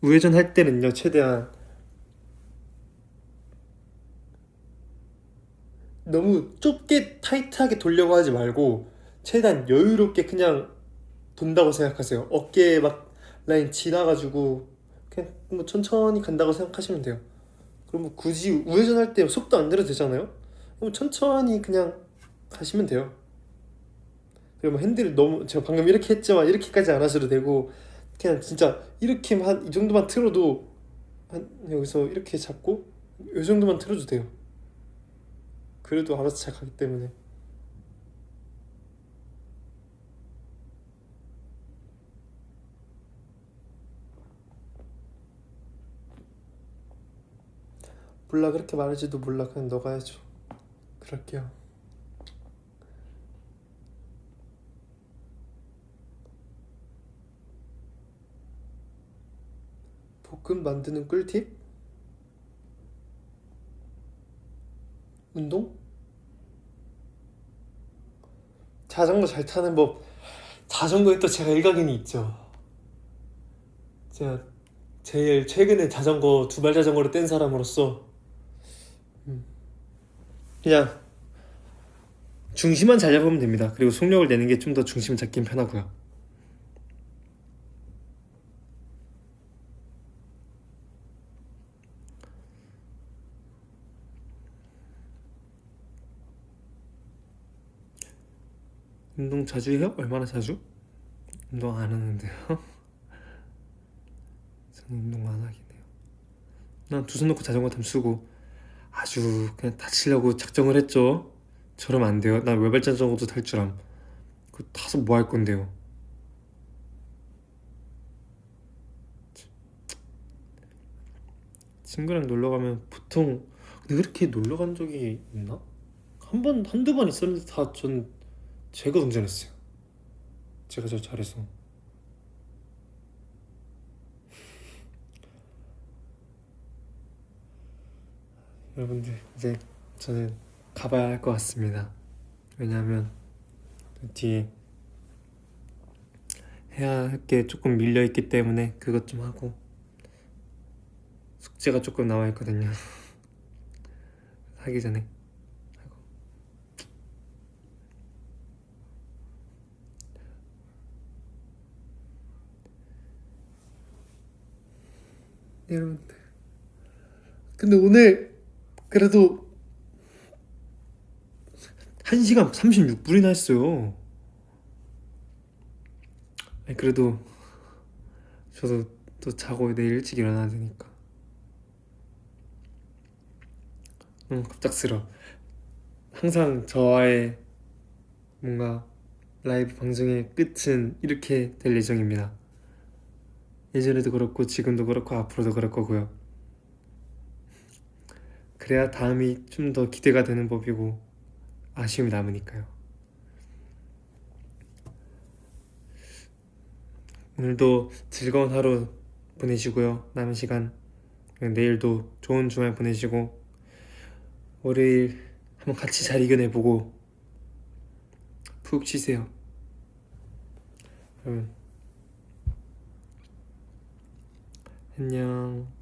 우회전 할 때는요 최대한 너무 좁게 타이트하게 돌려고 하지 말고 최대한 여유롭게 그냥 돈다고 생각하세요. 어깨에 막 라인 지나가지고 그냥 뭐 천천히 간다고 생각하시면 돼요. 그럼 뭐 굳이 우회전할 때 속도 안 내려도 되잖아요. 그럼 천천히 그냥 가시면 돼요. 그리고 뭐 핸들을 너무 제가 방금 이렇게 했지만 이렇게까지 안 하셔도 되고 그냥 진짜 이렇게만 이 정도만 틀어도 한 여기서 이렇게 잡고 이 정도만 틀어도 돼요. 그래도 알아서 잘 가기 때문에. 몰라 그렇게 말할지도 몰라. 그냥 너가 해줘. 그럴게요. 볶음 만드는 꿀팁? 운동? 자전거 잘 타는 법. 자전거에 또 제가 일각견이 있죠. 제가 제일 최근에 자전거 두발 자전거를 뗀 사람으로서 그냥 중심만 잘 잡으면 됩니다. 그리고 속력을 내는 게 좀 더 중심 잡긴 편하고요. 운동 자주 해요? 얼마나 자주? 운동 안 하는데요. 저는 운동 안 하긴 해요. 난 두 손 놓고 자전거 탐 쓰고 아주 그냥 다치려고 작정을 했죠. 저러면 안 돼요. 난 외발 자전거도 탈 줄 암. 그 타서 뭐 할 건데요? 친구랑 놀러 가면 보통 근데 그렇게 놀러 간 적이 있나? 한 번, 한두 번 있었는데 다 전 제가 운전했어요. 제가 저 잘해서. 여러분들 이제 저는 가봐야 할 것 같습니다. 왜냐하면 뒤에 해야 할 게 조금 밀려 있기 때문에 그것 좀 하고 숙제가 조금 남아 있거든요. 하기 전에 하고. 여러분들 근데 오늘 그래도 1시간 36분이나 했어요. 아니, 그래도 저도 또 자고 내일 일찍 일어나야 되니까 너무 갑작스러워. 항상 저와의 뭔가 라이브 방송의 끝은 이렇게 될 예정입니다. 예전에도 그렇고 지금도 그렇고 앞으로도 그럴 거고요. 그래야 다음이 좀 더 기대가 되는 법이고 아쉬움이 남으니까요. 오늘도 즐거운 하루 보내시고요. 남은 시간 내일도 좋은 주말 보내시고 월요일 한번 같이 잘 이겨내보고 푹 쉬세요. 여러분 안녕.